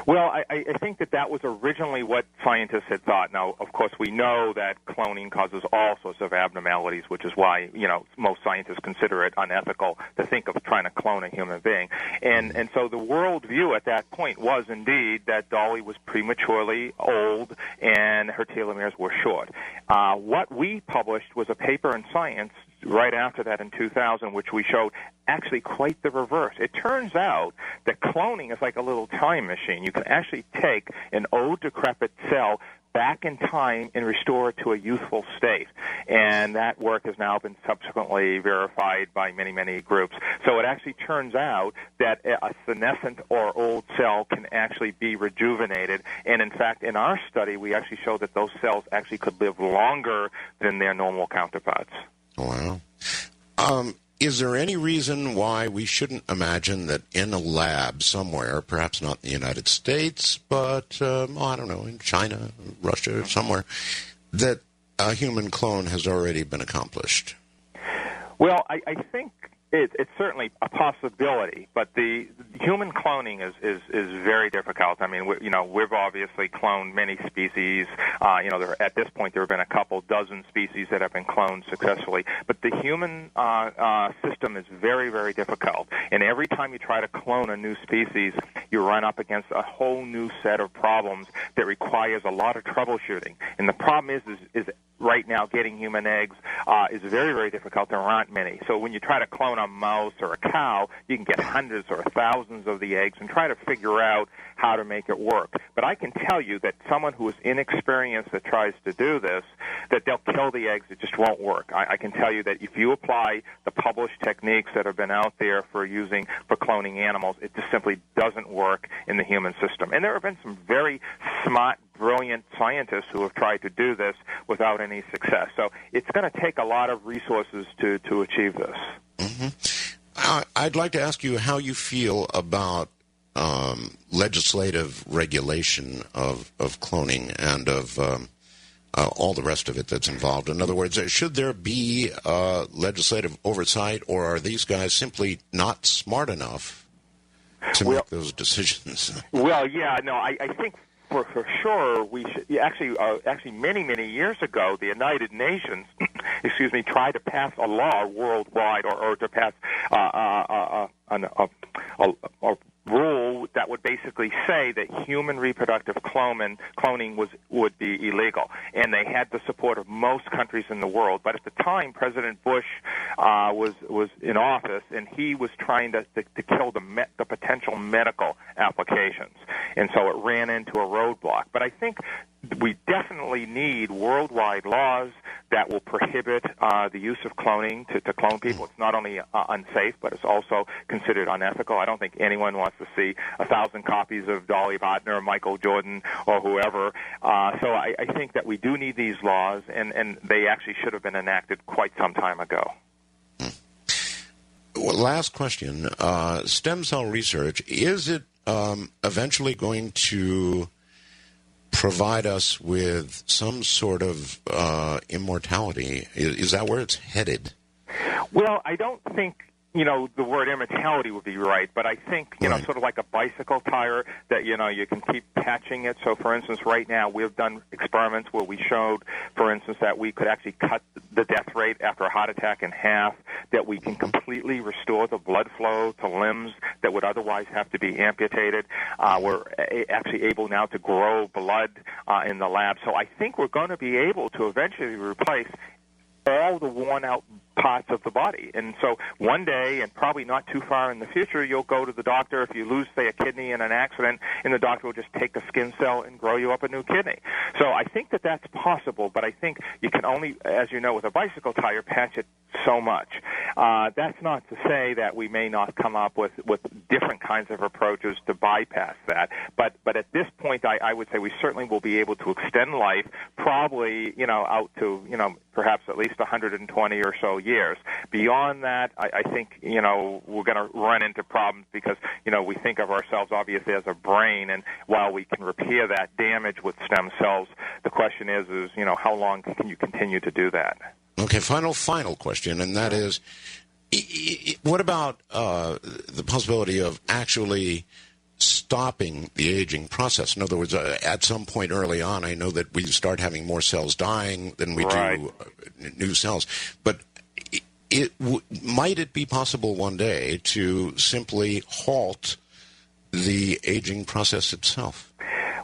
B: Well, I think that was originally what scientists had thought. Now, of course, we know that cloning causes all sorts of abnormalities, which is why, most scientists consider it unethical to think of trying to clone a human being. And so the worldview at that point was indeed that Dolly was prematurely old and her telomeres were short. What we published was a paper in Science right after that in 2000, which we showed actually quite the reverse. It turns out that cloning is like a little time machine. You can actually take an old, decrepit cell back in time and restore it to a youthful state. And that work has now been subsequently verified by many, many groups. So it actually turns out that a senescent or old cell can actually be rejuvenated. And in fact, in our study, we actually showed that those cells actually could live longer than their normal counterparts.
A: Wow. Is there any reason why we shouldn't imagine that in a lab somewhere, perhaps not in the United States, but, I don't know, in China, Russia, somewhere, that a human clone has already been accomplished?
B: Well, I think it's certainly a possibility, but the human cloning is very difficult. I mean, we've obviously cloned many species. At this point there have been a couple dozen species that have been cloned successfully, but the human system is very, very difficult. And every time you try to clone a new species, you run up against a whole new set of problems that requires a lot of troubleshooting. And the problem is right now getting human eggs is very, very difficult. There aren't many. So when you try to clone a mouse or a cow, you can get hundreds or thousands of the eggs and try to figure out how to make it work. But I can tell you that someone who is inexperienced that tries to do this, that they'll kill the eggs. It just won't work. I can tell you that if you apply the published techniques that have been out there for cloning animals, it just simply doesn't work in the human system. And there have been some very smart, brilliant scientists who have tried to do this without any success. So it's going to take a lot of resources to achieve this.
A: Mm-hmm. I'd like to ask you how you feel about legislative regulation of cloning and of all the rest of it that's involved. In other words, should there be legislative oversight, or are these guys simply not smart enough to make those decisions?
B: Well, yeah, no, I think for sure we should. Actually, many years ago, the United Nations, tried to pass a law worldwide, or to pass a rule that would basically say that human reproductive cloning would be illegal, and they had the support of most countries in the world. But at the time, President Bush was in office, and he was trying to kill the potential medical applications, and so it ran into a roadblock. But I think we definitely need worldwide laws that will prohibit the use of cloning to clone people. It's not only unsafe, but it's also considered unethical. I don't think anyone wants to see 1,000 copies of Dolly Parton or Michael Jordan or whoever. So I think that we do need these laws, and they actually should have been enacted quite some time ago.
A: Well, last question. Stem cell research, is it eventually going to provide us with some sort of immortality? Is that where it's headed?
B: Well, I don't think the word immortality would be right, but I think,
A: right,
B: sort of like a bicycle tire that, you can keep patching it. So, for instance, right now we've done experiments where we showed, for instance, that we could actually cut the death rate after a heart attack in half, that we can completely restore the blood flow to limbs that would otherwise have to be amputated. We're actually able now to grow blood in the lab. So I think we're going to be able to eventually replace all the worn-out parts of the body. And so one day, and probably not too far in the future, you'll go to the doctor if you lose, say, a kidney in an accident, and the doctor will just take a skin cell and grow you up a new kidney. So I think that that's possible, but I think you can only, as you know, with a bicycle tire, patch it so much. That's not to say that we may not come up with different kinds of approaches to bypass that. But at this point, I would say we certainly will be able to extend life, probably, out to, perhaps at least 120 or so years. Beyond that, I think, we're going to run into problems because, we think of ourselves obviously as a brain, and while we can repair that damage with stem cells, the question is, how long can you continue to do that?
A: Okay, final question, and that is, what about the possibility of actually stopping the aging process? In other words, at some point early on, I know that we start having more cells dying than we do new cells, but might it be possible one day to simply halt the aging process itself?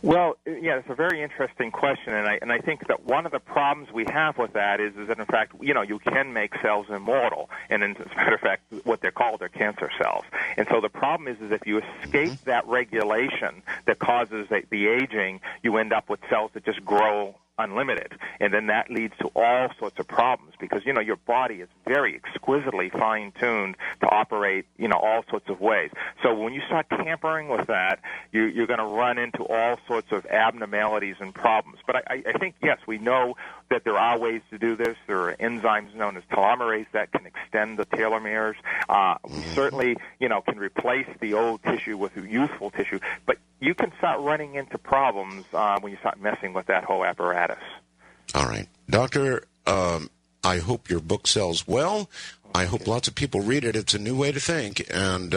B: Well, yeah, it's a very interesting question, and I think that one of the problems we have with that is that, in fact, you can make cells immortal, and as a matter of fact, what they're called are cancer cells. And so the problem is if you escape that regulation that causes the aging, you end up with cells that just grow unlimited, and then that leads to all sorts of problems because your body is very exquisitely fine-tuned to operate all sorts of ways. So when you start tampering with that, you're going to run into all sorts of abnormalities and problems. But I think, yes, we know that there are ways to do this. There are enzymes known as telomerase that can extend the telomeres. We certainly can replace the old tissue with youthful tissue, but you can start running into problems when you start messing with that whole apparatus.
A: All right. Doctor, I hope your book sells well. I hope lots of people read it. It's a new way to think, and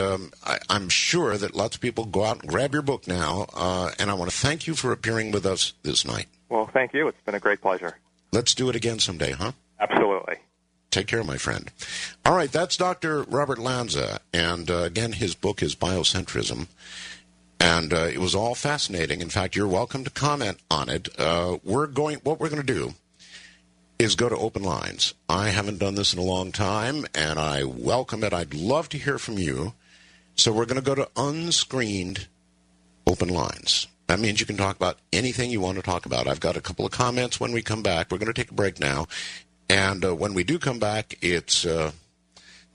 A: I'm sure that lots of people go out and grab your book now, and I want to thank you for appearing with us this night.
B: Well, thank you. It's been a great pleasure.
A: Let's do it again someday, huh?
B: Absolutely.
A: Take care, my friend. All right, that's Dr. Robert Lanza, and again, his book is Biocentrism. And it was all fascinating. In fact, you're welcome to comment on it. What we're going to do is go to open lines. I haven't done this in a long time, and I welcome it. I'd love to hear from you. So we're going to go to unscreened open lines. That means you can talk about anything you want to talk about. I've got a couple of comments when we come back. We're going to take a break now. And when we do come back, it's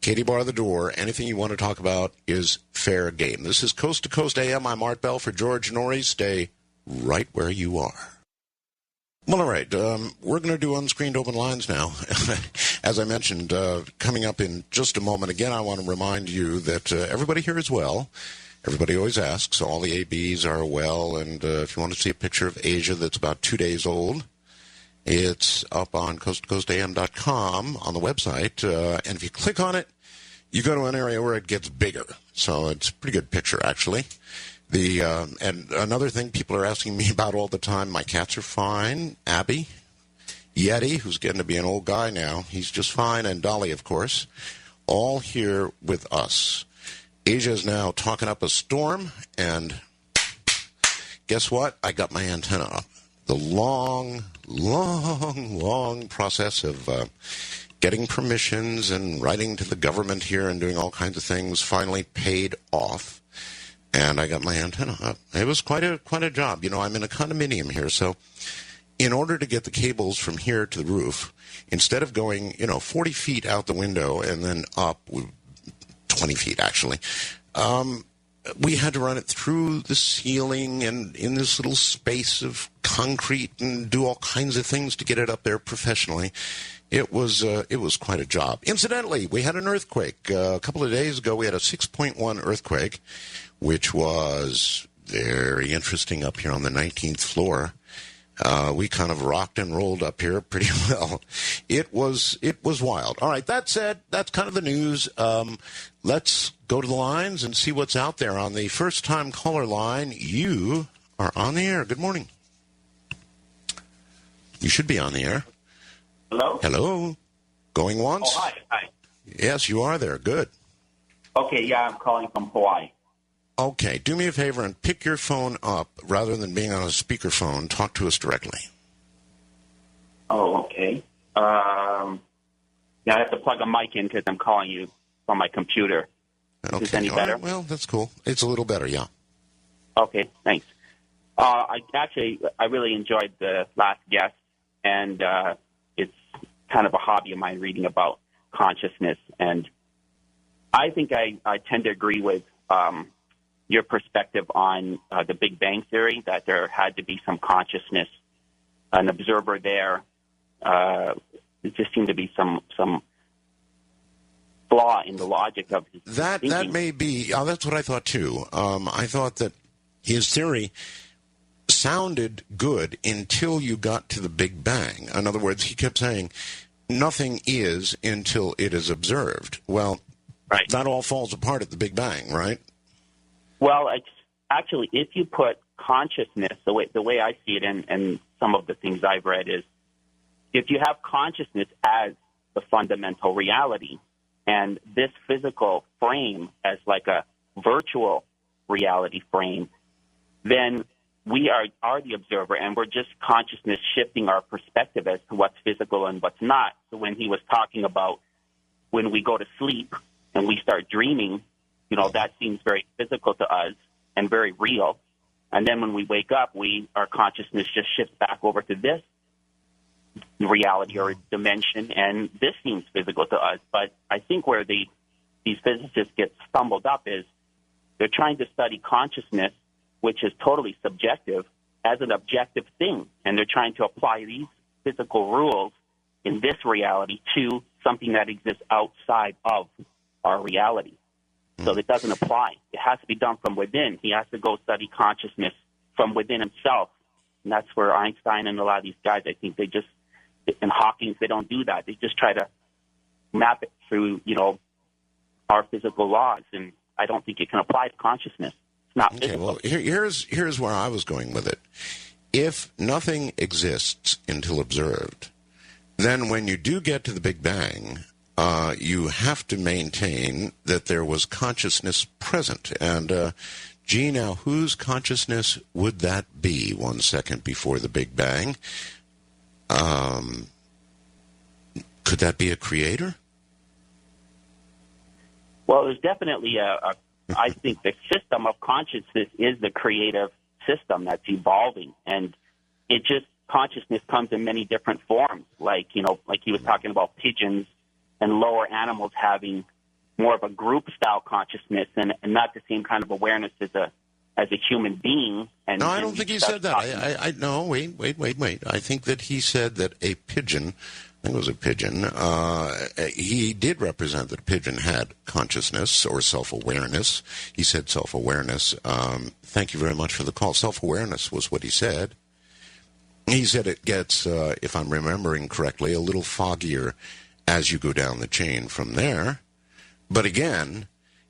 A: Katie bar the door. Anything you want to talk about is fair game. This is Coast to Coast AM. I'm Art Bell for George Norrie. Stay right where you are. Well, all right. We're going to do unscreened open lines now. As I mentioned, coming up in just a moment. Again, I want to remind you that everybody here is well. Everybody always asks. All the ABs are well. And if you want to see a picture of Asia that's about 2 days old, it's up on coasttocoastam.com on the website. And if you click on it, you go to an area where it gets bigger. So it's a pretty good picture, actually. And another thing people are asking me about all the time, my cats are fine. Abby, Yeti, who's getting to be an old guy now, he's just fine. And Dolly, of course, all here with us. Asia is now talking up a storm. And guess what? I got my antenna up. The long process of getting permissions and writing to the government here and doing all kinds of things finally paid off, and I got my antenna up. It was quite a job. I'm in a condominium here, so in order to get the cables from here to the roof, instead of going 40 feet out the window and then up 20 feet actually, we had to run it through the ceiling and in this little space of concrete and do all kinds of things to get it up there professionally. It was quite a job. Incidentally, we had an earthquake. A couple of days ago, we had a 6.1 earthquake, which was very interesting up here on the 19th floor. We kind of rocked and rolled up here pretty well. It was wild. All right, that said, that's kind of the news. Let's go to the lines and see what's out there. On the first-time caller line, you are on the air. Good morning. You should be on the air.
C: Hello?
A: Hello. Going once?
C: Oh, hi.
A: Yes, you are there. Good.
C: Okay, yeah, I'm calling from Hawaii.
A: Okay, do me a favor and pick your phone up rather than being on a speakerphone. Talk to us directly.
C: Oh, okay. Can Yeah, I have to plug a mic in because I'm calling you from my computer. Is this any better?
A: Right, well, that's cool. It's a little better, yeah.
C: Okay, thanks. I really enjoyed the last guest, and it's kind of a hobby of mine reading about consciousness. And I think I tend to agree with your perspective on the Big Bang Theory, that there had to be some consciousness, an observer there. There just seemed to be some flaw in the logic of his thinking.
A: That may be. That's what I thought too. I thought that his theory sounded good until you got to the Big Bang. In other words, he kept saying nothing is until it is observed. Well,
C: right.
A: That all falls apart at the Big Bang, right?
C: Well, actually, if you put consciousness, the way I see it, and some of the things I've read is, if you have consciousness as the fundamental reality, and this physical frame as like a virtual reality frame, then we are the observer, and we're just consciousness shifting our perspective as to what's physical and what's not. So when he was talking about when we go to sleep and we start dreaming, that seems very physical to us and very real. And then when we wake up, our consciousness just shifts back over to this reality or dimension, and this seems physical to us. But I think where these physicists get stumbled up is they're trying to study consciousness, which is totally subjective, as an objective thing. And they're trying to apply these physical rules in this reality to something that exists outside of our reality. So it doesn't apply. It has to be done from within. He has to go study consciousness from within himself. And that's where Einstein and a lot of these guys, I think and Hawking, they don't do that. They just try to map it through, our physical laws. And I don't think it can apply to consciousness. It's not physical.
A: Well, here's where I was going with it. If nothing exists until observed, then when you do get to the Big Bang, you have to maintain that there was consciousness present. And, gee, now, whose consciousness would that be 1 second before the Big Bang? Could that be a creator?
C: Well, there's definitely I think the system of consciousness is the creative system that's evolving. And consciousness comes in many different forms. Like he was talking about pigeons and lower animals having more of a group-style consciousness and not the same kind of awareness as a human being.
A: No, I don't think he said that. No, wait. I think that he said that a pigeon, I think it was a pigeon, he did represent that a pigeon had consciousness or self-awareness. He said self-awareness. Thank you very much for the call. Self-awareness was what he said. He said it gets, if I'm remembering correctly, a little foggier as you go down the chain from there. But again,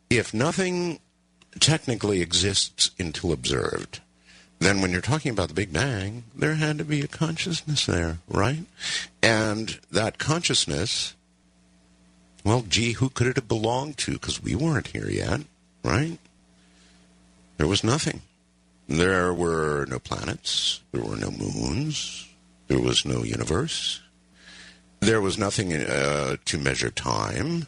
A: if nothing technically exists until observed, then when you're talking about the Big Bang, there had to be a consciousness there, right? And that consciousness, well, gee, who could it have belonged to? Because we weren't here yet, right? There was nothing. There were no planets. There were no moons. There was no universe. There was nothing to measure time,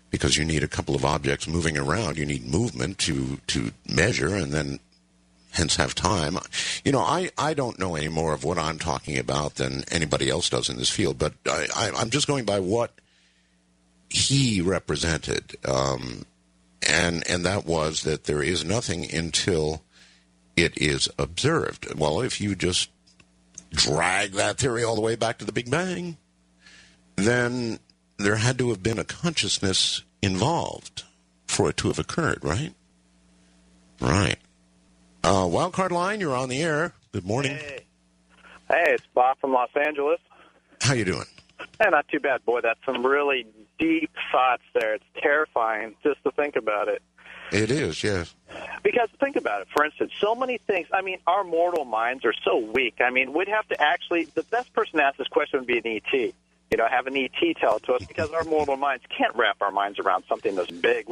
A: because you need a couple of objects moving around. You need movement to measure and then hence have time. I don't know any more of what I'm talking about than anybody else does in this field, but I'm just going by what he represented. And that was that there is nothing until it is observed. Well, if you just drag that theory all the way back to the Big Bang, then there had to have been a consciousness involved for it to have occurred, right? Right. Wildcard Line, you're on the air. Good morning.
D: Hey, it's Bob from Los Angeles.
A: How you doing?
D: Hey, not too bad, boy. That's some really deep thoughts there. It's terrifying just to think about it.
A: It is, yes.
D: Because think about it. For instance, so many things. I mean, our mortal minds are so weak. I mean, we'd have to actually, the best person to ask this question would be an ET. Have an ET tell it to us, because our mortal minds can't wrap our minds around something this big.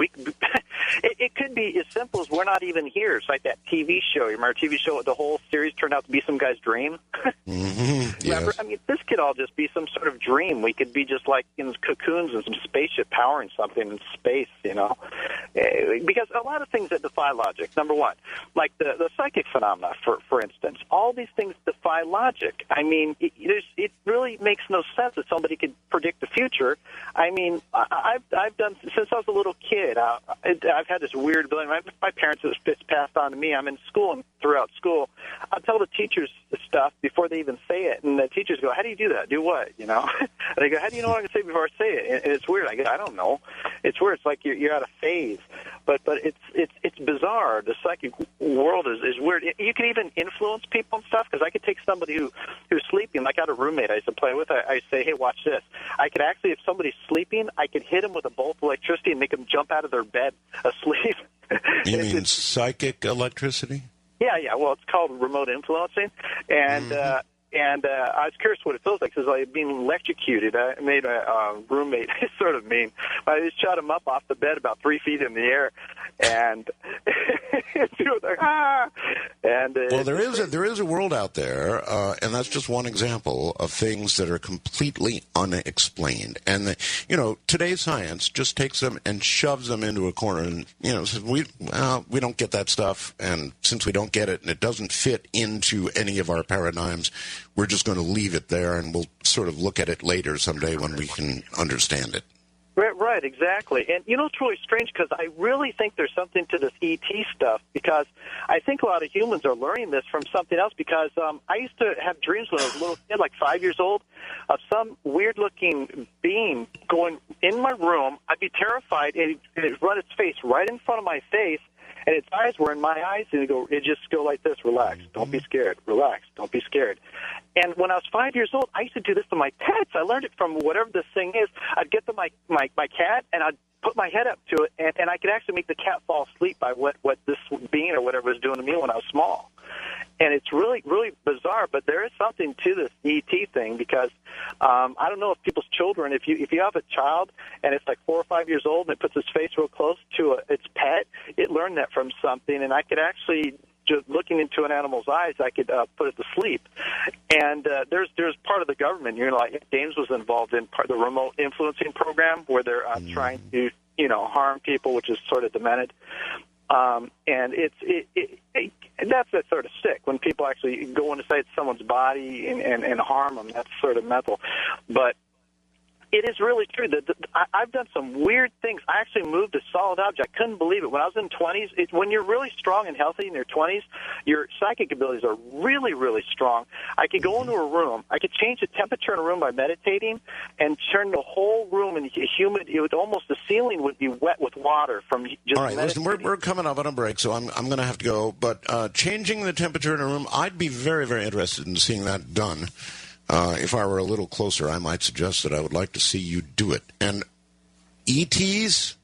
D: It could be as simple as we're not even here. It's like that TV show. You remember TV show? The whole series turned out to be some guy's dream.
A: Mm-hmm.
D: Remember?
A: Yes.
D: I mean, this could all just be some sort of dream. We could be just like in cocoons and some spaceship powering something in space, because a lot of things that defy logic. Number one, like the psychic phenomena, for instance, all these things defy logic. I mean, it really makes no sense that somebody could predict the future. I mean, I've done since I was a little kid. I've had this weird ability. My parents, it's passed on to me. I'm in school, and throughout school, I'll tell the teachers stuff before they even say it, and the teachers go, "How do you do that? Do what?" And they go, "How do you know what I'm going to say before I say it?" And it's weird. I go, "I don't know." It's weird. It's like you're out of phase. But it's bizarre. The psychic world is weird. You can even influence people and stuff, because I could take somebody who's sleeping, like I had a roommate I used to play with. I say, "Hey, watch this." I could actually, if somebody's sleeping, I could hit them with a bolt of electricity and make them jump out of their bed asleep.
A: You mean psychic electricity?
D: Yeah. Well, it's called remote influencing, and I was curious what it feels like, because like being electrocuted. I made a roommate sort of mean. I just shot him up off the bed about 3 feet in the air, and he was like, ah! And
A: well, there is a world out there, and that's just one example of things that are completely unexplained. And today's science just takes them and shoves them into a corner, and says we don't get that stuff, and since we don't get it, and it doesn't fit into any of our paradigms, we're just going to leave it there, and we'll sort of look at it later someday when we can understand it.
D: Right, exactly. And it's really strange, because I really think there's something to this ET stuff, because I think a lot of humans are learning this from something else, because I used to have dreams when I was a little kid, like 5 years old, of some weird-looking being going in my room. I'd be terrified, and it'd run its face right in front of my face, and its eyes were in my eyes, and it'd just go like this: relax, don't be scared, relax, don't be scared. And when I was 5 years old, I used to do this to my pets. I learned it from whatever this thing is. I'd get to my cat, and I'd put my head up to it, and I could actually make the cat fall asleep by what this being or whatever was doing to me when I was small. And it's really, really bizarre, but there is something to this ET thing, because I don't know if people's children, if you have a child and it's like 4 or 5 years old and it puts its face real close to its pet, it learned that from something, and I could actually, just looking into an animal's eyes, I could put it to sleep. And there's part of the government, like James was involved in part of the remote influencing program, where they're trying to harm people, which is sort of demented. And that's sort of sick when people actually go inside someone's body and harm them. That's sort of mental. But it is really true that I've done some weird things. I actually moved a solid object. I couldn't believe it. When I was in 20s, when you're really strong and healthy in your 20s, your psychic abilities are really, really strong. I could go into a room. I could change the temperature in a room by meditating and turn the whole room into humid. It would almost, the ceiling would be wet with water from just
A: All right, listen,
D: meditating.
A: we're coming up on a break, so I'm going to have to go. But changing the temperature in a room, I'd be very, very interested in seeing that done. If I were a little closer, I might suggest that I would like to see you do it. And ETs,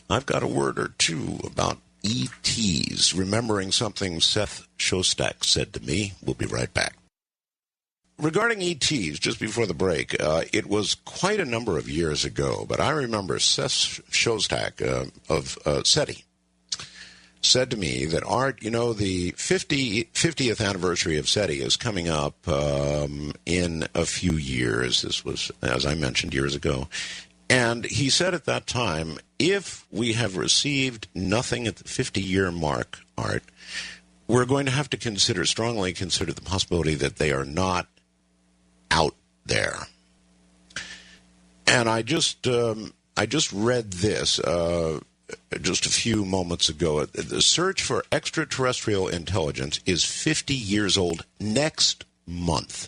A: I've got a word or two about ETs, remembering something Seth Shostak said to me. We'll be right back. Regarding ETs, just before the break, it was quite a number of years ago, but I remember Seth Shostak of SETI said to me that, Art, the 50th anniversary of SETI is coming up in a few years. This was, as I mentioned, years ago. And he said at that time, if we have received nothing at the 50-year mark, Art, we're going to have to strongly consider the possibility that they are not out there. And I just read this just a few moments ago. The search for extraterrestrial intelligence is 50 years old next month.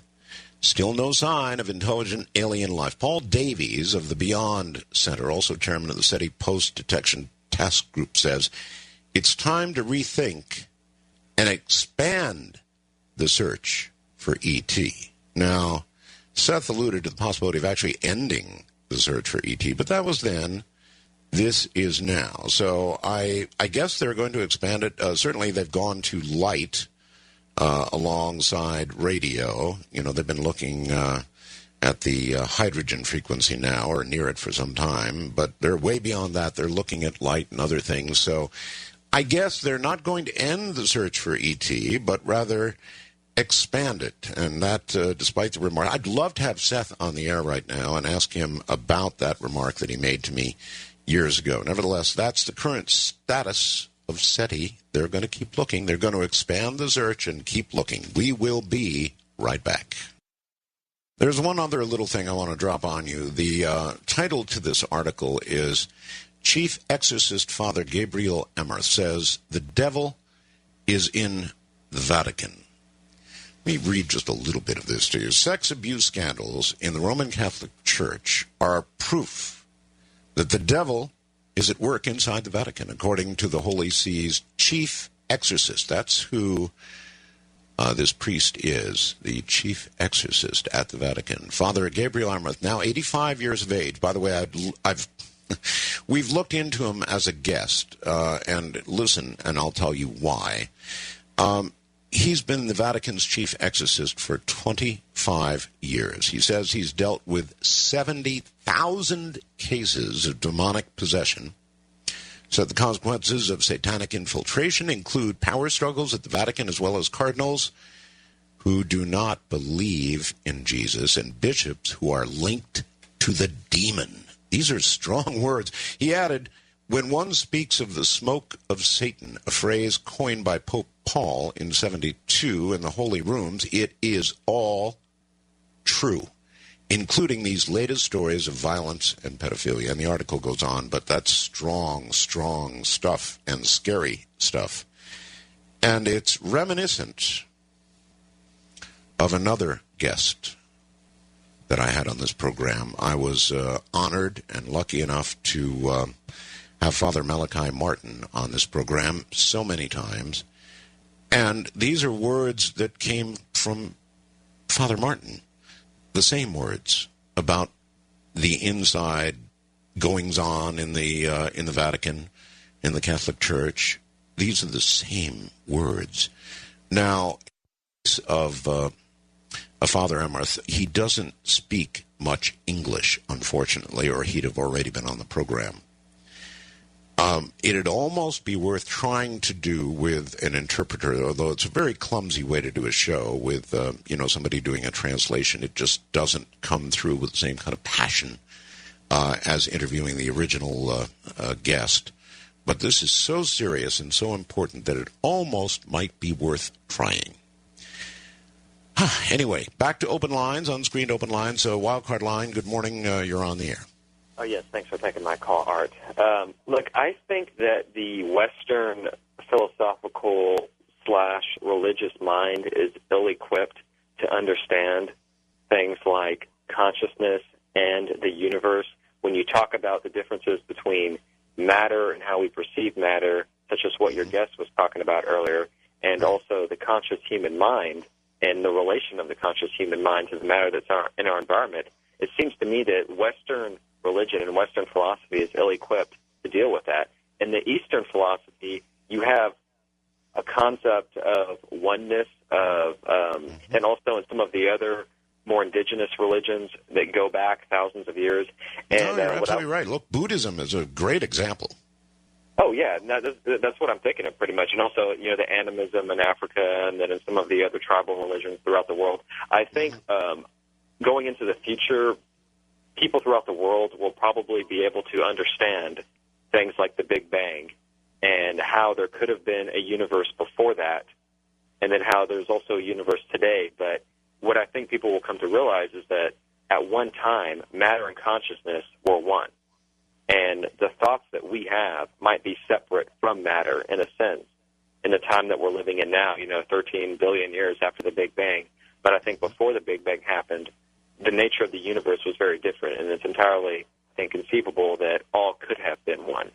A: Still no sign of intelligent alien life. Paul Davies of the Beyond Center, also chairman of the SETI Post-Detection Task Group, says it's time to rethink and expand the search for ET. Now, Seth alluded to the possibility of actually ending the search for ET, but that was then. This is now. So I guess they're going to expand it. Certainly they've gone to light alongside radio. They've been looking at the hydrogen frequency now, or near it for some time, but they're way beyond that. They're looking at light and other things. So I guess they're not going to end the search for ET, but rather expand it. And that, despite the remark, I'd love to have Seth on the air right now and ask him about that remark that he made to me years ago. Nevertheless, that's the current status of SETI. They're going to keep looking. They're going to expand the search and keep looking. We will be right back. There's one other little thing I want to drop on you. The title to this article is Chief Exorcist Father Gabriel Emmer says the devil is in the Vatican. Let me read just a little bit of this to you. Sex abuse scandals in the Roman Catholic Church are proof that the devil is at work inside the Vatican, according to the Holy See's chief exorcist. That's who this priest is, the chief exorcist at the Vatican. Father Gabriel Emmer, now 85 years of age. By the way, we've looked into him as a guest, and listen, and I'll tell you why. He's been the Vatican's chief exorcist for 25 years. He says he's dealt with 70,000 cases of demonic possession. So the consequences of satanic infiltration include power struggles at the Vatican, as well as cardinals who do not believe in Jesus and bishops who are linked to the demon. These are strong words. He added, when one speaks of the smoke of Satan, a phrase coined by Pope Paul in 72 in the Holy Rooms, it is all true, including these latest stories of violence and pedophilia. And the article goes on, but that's strong, strong stuff and scary stuff. And it's reminiscent of another guest that I had on this program. I was honored and lucky enough to have Father Malachi Martin on this program so many times. And these are words that came from Father Martin. The same words about the inside goings-on in the Vatican, in the Catholic Church. These are the same words. Now, of Father Emmer, he doesn't speak much English, unfortunately, or he'd have already been on the program. It'd almost be worth trying to do with an interpreter, although it's a very clumsy way to do a show with, somebody doing a translation. It just doesn't come through with the same kind of passion as interviewing the original guest. But this is so serious and so important that it almost might be worth trying. Anyway, back to open lines, unscreened open lines. Wildcard line, good morning. You're on the air.
E: Oh, yes. Thanks for taking my call, Art. Look, I think that the Western philosophical/religious mind is ill-equipped to understand things like consciousness and the universe. When you talk about the differences between matter and how we perceive matter, such as what your guest was talking about earlier, and also the conscious human mind and the relation of the conscious human mind to the matter that's in our environment, it seems to me that Western religion and Western philosophy is ill-equipped to deal with that. In the Eastern philosophy, you have a concept of oneness, and also in some of the other more indigenous religions that go back thousands of years. And,
A: you're absolutely right. Look, Buddhism is a great example.
E: Oh, yeah. No, that's what I'm thinking of pretty much. And also, the animism in Africa and then in some of the other tribal religions throughout the world. I think going into the future, people throughout the world will probably be able to understand things like the Big Bang and how there could have been a universe before that, and then how there's also a universe today. But what I think people will come to realize is that at one time, matter and consciousness were one. And the thoughts that we have might be separate from matter in a sense in the time that we're living in now, 13 billion years after the Big Bang. But I think before the Big Bang happened, the nature of the universe was very different, and it's entirely inconceivable that all could have been one.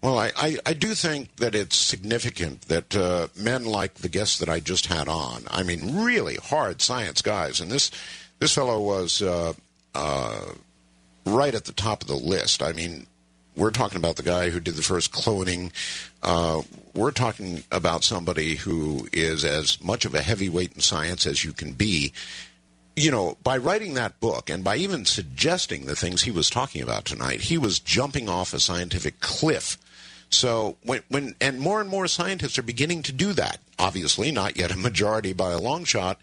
A: Well, I do think that it's significant that men like the guests that I just had on, I mean, really hard science guys, and this fellow was right at the top of the list. I mean, we're talking about the guy who did the first cloning. We're talking about somebody who is as much of a heavyweight in science as you can be. by writing that book and by even suggesting the things he was talking about tonight, he was jumping off a scientific cliff. So and more scientists are beginning to do that. Obviously, not yet a majority by a long shot,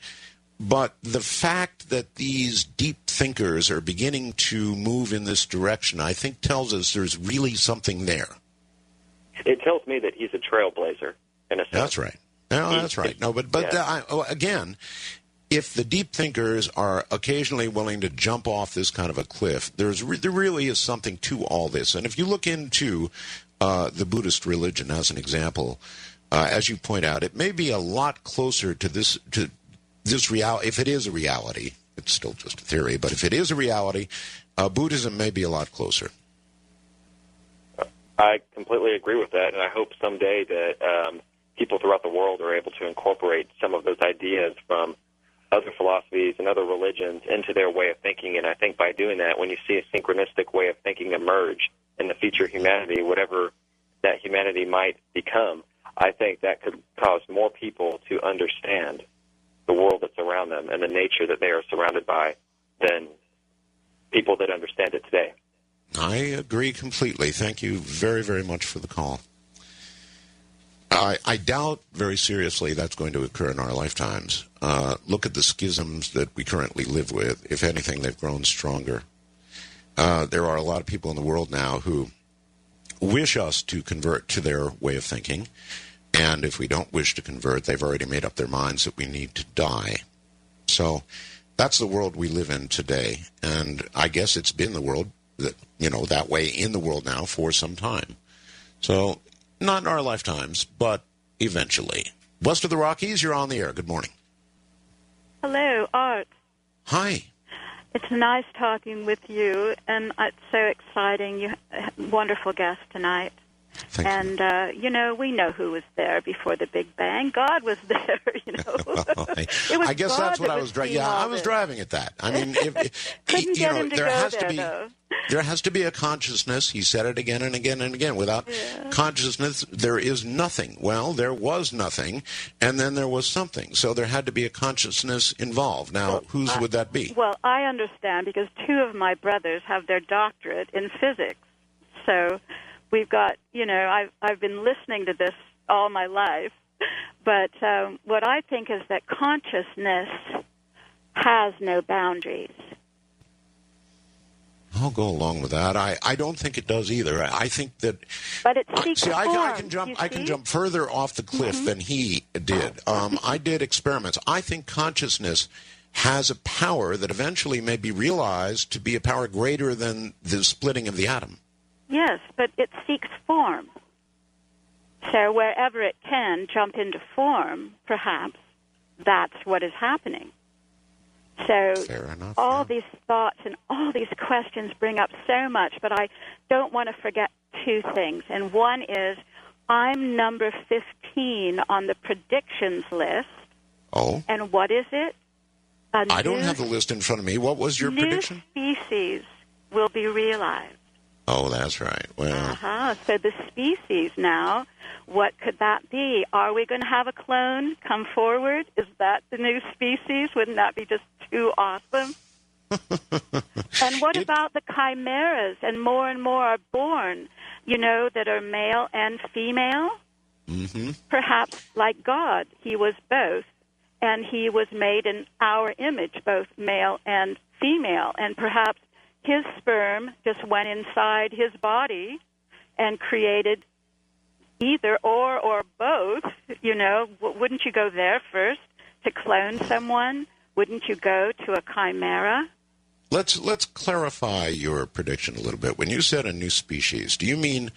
A: but the fact that these deep thinkers are beginning to move in this direction, I think, tells us there's really something there.
E: It tells me that he's a trailblazer, in a sense.
A: That's right. No, that's right. No, but yeah. Again, if the deep thinkers are occasionally willing to jump off this kind of a cliff, there really is something to all this. And if you look into the Buddhist religion as an example, as you point out, it may be a lot closer to this reality. If it is a reality, it's still just a theory, but if it is a reality, Buddhism may be a lot closer.
E: I completely agree with that, and I hope someday that people throughout the world are able to incorporate some of those ideas from other philosophies and other religions into their way of thinking. And I think by doing that, when you see a synchronistic way of thinking emerge in the future humanity, whatever that humanity might become, I think that could cause more people to understand the world that's around them and the nature that they are surrounded by than people that understand it today.
A: I agree completely. Thank you very, very much for the call. I doubt very seriously that's going to occur in our lifetimes. Look at the schisms that we currently live with. If anything, they've grown stronger. There are a lot of people in the world now who wish us to convert to their way of thinking. And if we don't wish to convert, they've already made up their minds that we need to die. So that's the world we live in today. And I guess it's been the world that way in the world now for some time. So not in our lifetimes, but eventually. West of the Rockies, you're on the air. Good morning.
F: Hello, Art.
A: Hi.
F: It's nice talking with you, and it's so exciting. You wonderful guest tonight.
A: Thank
F: you. We know who was there before the Big Bang. God was there,
A: I guess
F: God
A: that's what I was driving. Yeah, I was driving at that. I mean,
F: couldn't get him to
A: there
F: go
A: has
F: there,
A: to be
F: though.
A: There has to be a consciousness. He said it again and again and again. Without consciousness, there is nothing. Well, there was nothing, and then there was something. So there had to be a consciousness involved. Now, whose would that be?
F: Well, I understand because two of my brothers have their doctorate in physics. So we've got, I've been listening to this all my life. But what I think is that consciousness has no boundaries.
A: I'll go along with that. I don't think it does either. I think that.
F: But it seeks form.
A: I can jump further off the cliff than he did. I did experiments. I think consciousness has a power that eventually may be realized to be a power greater than the splitting of the atom.
F: Yes, but it seeks form. So wherever it can jump into form, perhaps that's what is happening. So
A: fair enough,
F: all these thoughts and all these questions bring up so much, but I don't want to forget two things. And one is I'm number 15 on the predictions list.
A: Oh.
F: And what is it?
A: I don't have the list in front of me. What was your prediction?
F: New species will be realized.
A: Oh, that's right. Well.
F: So the species now, what could that be? Are we going to have a clone come forward? Is that the new species? Wouldn't that be just too awesome? And what about the chimeras? And more are born, that are male and female?
A: Mm-hmm.
F: Perhaps like God, he was both. And he was made in our image, both male and female. And perhaps his sperm just went inside his body and created either or both. Wouldn't you go there first to clone someone? Wouldn't you go to a chimera?
A: Let's clarify your prediction a little bit. When you said a new species, do you mean,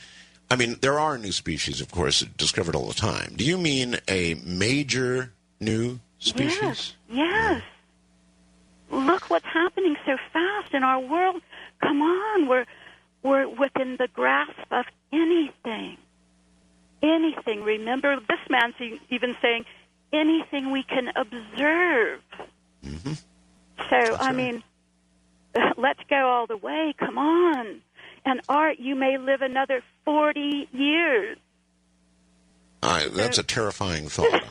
A: there are new species, of course, discovered all the time. Do you mean a major new species?
F: Yes. Look what's happening so fast in our world. Come on, we're within the grasp of anything. Anything. Remember, this man's even saying anything we can observe.
A: Mm-hmm.
F: So, let's go all the way. Come on. And Art, you may live another 40 years.
A: That's a terrifying thought.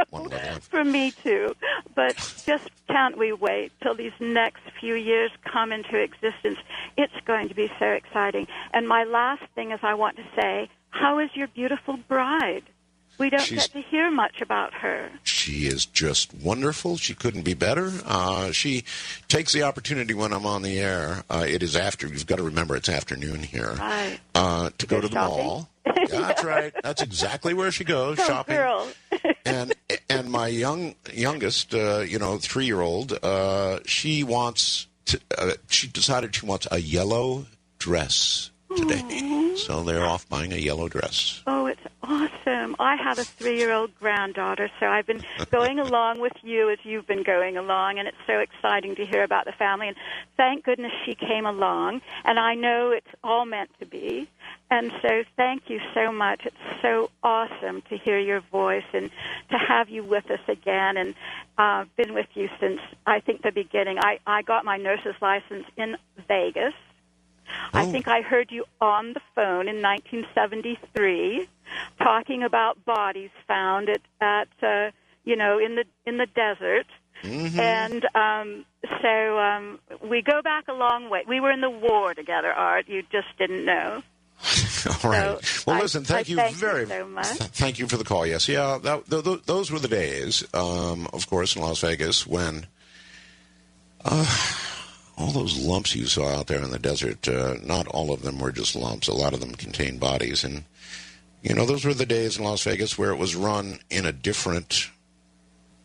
A: One level.
F: For me too. But just can't we wait till these next few years come into existence? It's going to be so exciting. And my last thing is I want to say, how is your beautiful bride? We don't get to hear much about her.
A: She is just wonderful. She couldn't be better. She takes the opportunity when I'm on the air. It is you've got to remember it's afternoon here.
F: Right.
A: To go to the
F: shopping?
A: mall. Yeah, that's right. That's exactly where she goes, shopping.
F: Girl.
A: and my youngest, 3-year-old, she decided she wants a yellow dress today.
F: Aww.
A: So they're off buying a yellow dress.
F: Oh, it's awesome. I have a 3-year-old granddaughter, so I've been going along with you as you've been going along, and it's so exciting to hear about the family. And thank goodness she came along, and I know it's all meant to be. And so thank you so much. It's so awesome to hear your voice and to have you with us again. And I've been with you since, I think, the beginning. I got my nurse's license in Vegas. I think I heard you on the phone in 1973 talking about bodies found at in the desert.
A: Mm-hmm.
F: And so we go back a long way. We were in the war together, Art. You just didn't know.
A: All right.
F: So
A: Well, listen, thank you very
F: so much.
A: Thank you for the call. Yes, yeah, those were the days, of course, in Las Vegas when all those lumps you saw out there in the desert, not all of them were just lumps. A lot of them contained bodies. And, those were the days in Las Vegas where it was run in a different,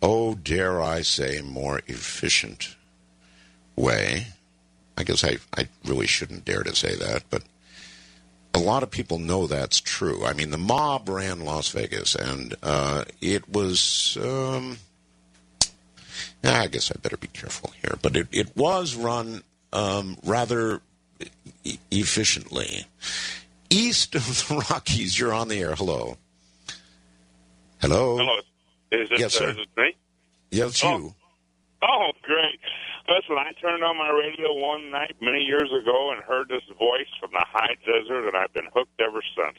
A: dare I say, more efficient way. I guess I really shouldn't dare to say that, but a lot of people know that's true. I mean, the mob ran Las Vegas, and it was... I guess I better be careful here, but it was run rather efficiently. East of the Rockies, you're on the air. Hello. Hello.
G: Hello.
A: Yes, sir.
G: Is it me?
A: Yeah, it's you.
G: Oh, great. Listen, I turned on my radio one night many years ago and heard this voice from the high desert, and I've been hooked ever since.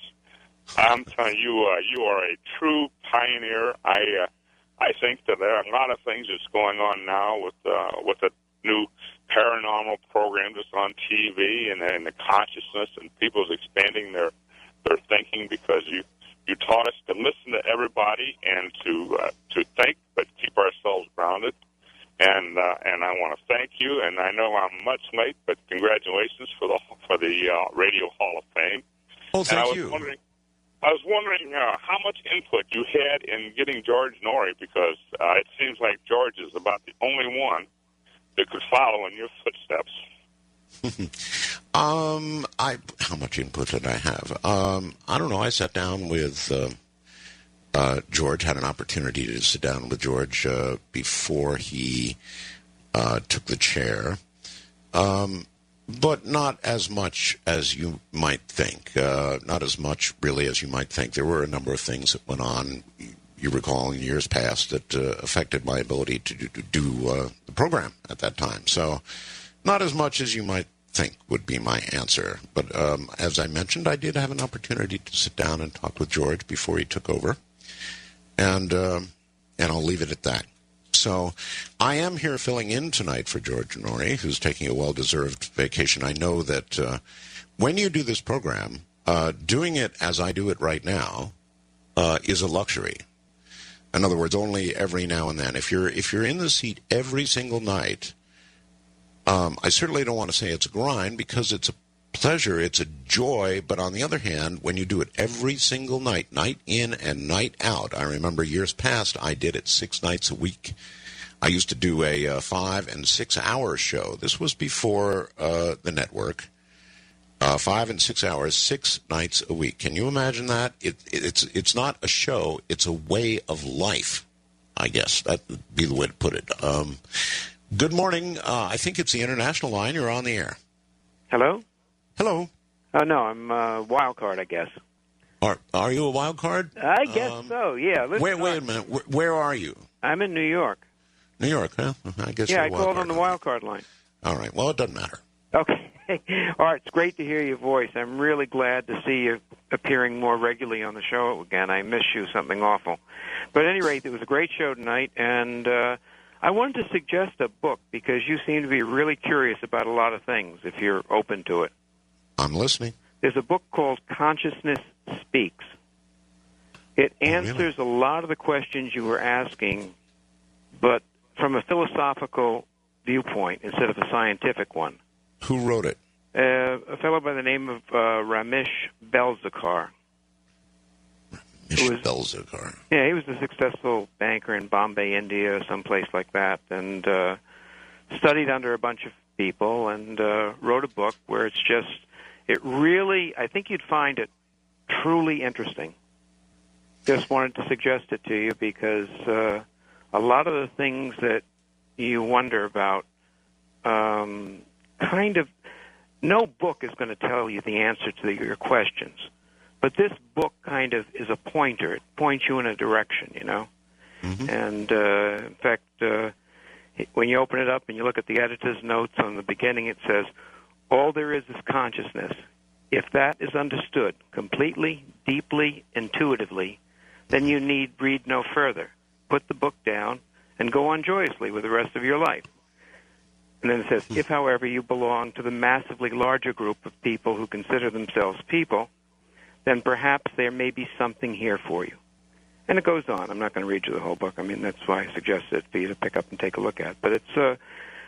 G: I'm telling you, you are a true pioneer. I think that there are a lot of things that's going on now with the new paranormal program that's on TV and the consciousness and people's expanding their thinking, because you taught us to listen to everybody and to think but keep ourselves grounded. And I want to thank you. And I know I'm much late, but congratulations for the Radio Hall of Fame.
A: Oh, thank you.
G: I was wondering how much input you had in getting George Norrie, because it seems like George is about the only one that could follow in your footsteps.
A: How much input did I have? I don't know. I sat down with George, had an opportunity to sit down with George before he took the chair. But not as much as you might think. Not as much, really, as you might think. There were a number of things that went on, you recall, in years past that affected my ability to do the program at that time. So not as much as you might think would be my answer. But as I mentioned, I did have an opportunity to sit down and talk with George before he took over. And I'll leave it at that. So I am here filling in tonight for George Norrie, who's taking a well-deserved vacation. I know that when you do this program, doing it as I do it right now is a luxury. In other words, only every now and then. If you're in the seat every single night, I certainly don't want to say it's a grind, because it's a pleasure, it's a joy. But on the other hand, when you do it every single night, night in and night out, I remember years past I did it 6 nights a week. I used to do a 5 and 6 hour show. This was before the network. 5 and 6 hours, 6 nights a week. Can you imagine that? It's not a show, it's a way of life, I guess. That would be the way to put it. Good morning. I think it's the international line. You're on the air.
H: Hello?
A: Hello.
H: Oh, no, I'm a wild card, I guess.
A: Are you a wild card?
H: I guess so, yeah.
A: Wait a minute. Where are you?
H: I'm in New York.
A: New York, huh? I guess
H: yeah,
A: you're
H: I
A: a wild
H: called
A: card.
H: on the wild card line.
A: All right. Well, it doesn't matter.
H: Okay. Art, it's great to hear your voice. I'm really glad to see you appearing more regularly on the show again. I miss you something awful. But at any rate, it was a great show tonight, and I wanted to suggest a book because you seem to be really curious about a lot of things, if you're open to it.
A: I'm listening.
H: There's a book called Consciousness Speaks. It answers a lot of the questions you were asking, but from a philosophical viewpoint instead of a scientific one.
A: Who wrote it?
H: A fellow by the name of Ramesh Belzakar.
A: Belzakar.
H: Yeah, he was a successful banker in Bombay, India, someplace like that, and studied under a bunch of people and wrote a book where it's just, it really, I think you'd find it truly interesting. Just wanted to suggest it to you because a lot of the things that you wonder about, kind of, no book is going to tell you the answer to your questions. But this book kind of is a pointer. It points you in a direction, you know. Mm-hmm. And, in fact, when you open it up and you look at the editor's notes on the beginning, it says, all there is consciousness. If that is understood completely, deeply, intuitively, then you need read no further. Put the book down and go on joyously with the rest of your life. And then it says, if, however, you belong to the massively larger group of people who consider themselves people, then perhaps there may be something here for you. And it goes on. I'm not going to read you the whole book. I mean, that's why I suggested it for you to pick up and take a look at. But it's,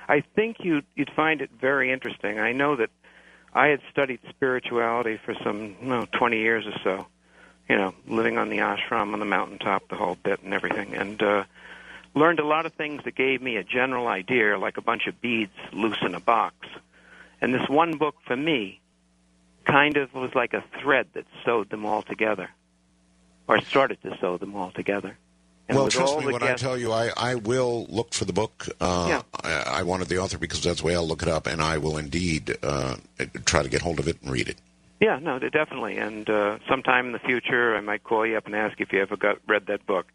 H: I think you'd find it very interesting. I know that I had studied spirituality for some 20 years or so, you know, living on the ashram on the mountaintop, the whole bit and everything, and learned a lot of things that gave me a general idea, like a bunch of beads loose in a box. And this one book, for me, kind of was like a thread that sewed them all together, or started to sew them all together. And
A: well, trust me when I tell you, I will look for the book. I wanted the author because that's the way I'll look it up, and I will indeed try to get hold of it and read it.
H: Yeah, no, definitely. And sometime in the future, I might call you up and ask if you ever read that book.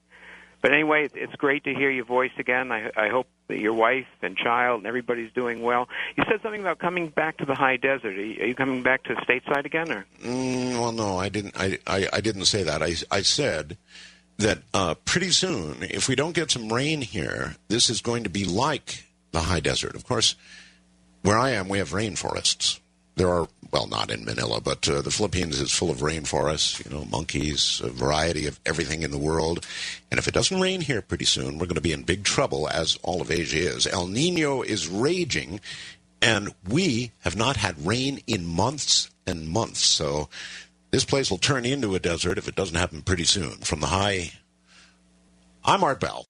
H: But anyway, it's great to hear your voice again. I hope that your wife and child and everybody's doing well. You said something about coming back to the high desert. Are you coming back to stateside again, or?
A: Well, no, I didn't. I didn't say that. I said that pretty soon, if we don't get some rain here, this is going to be like the high desert. Of course, where I am, we have rainforests. There are, well, not in Manila, but the Philippines is full of rainforests, you know, monkeys, a variety of everything in the world. And if it doesn't rain here pretty soon, we're going to be in big trouble, as all of Asia is. El Nino is raging, and we have not had rain in months and months. So this place will turn into a desert if it doesn't happen pretty soon. From the high, I'm Art Bell.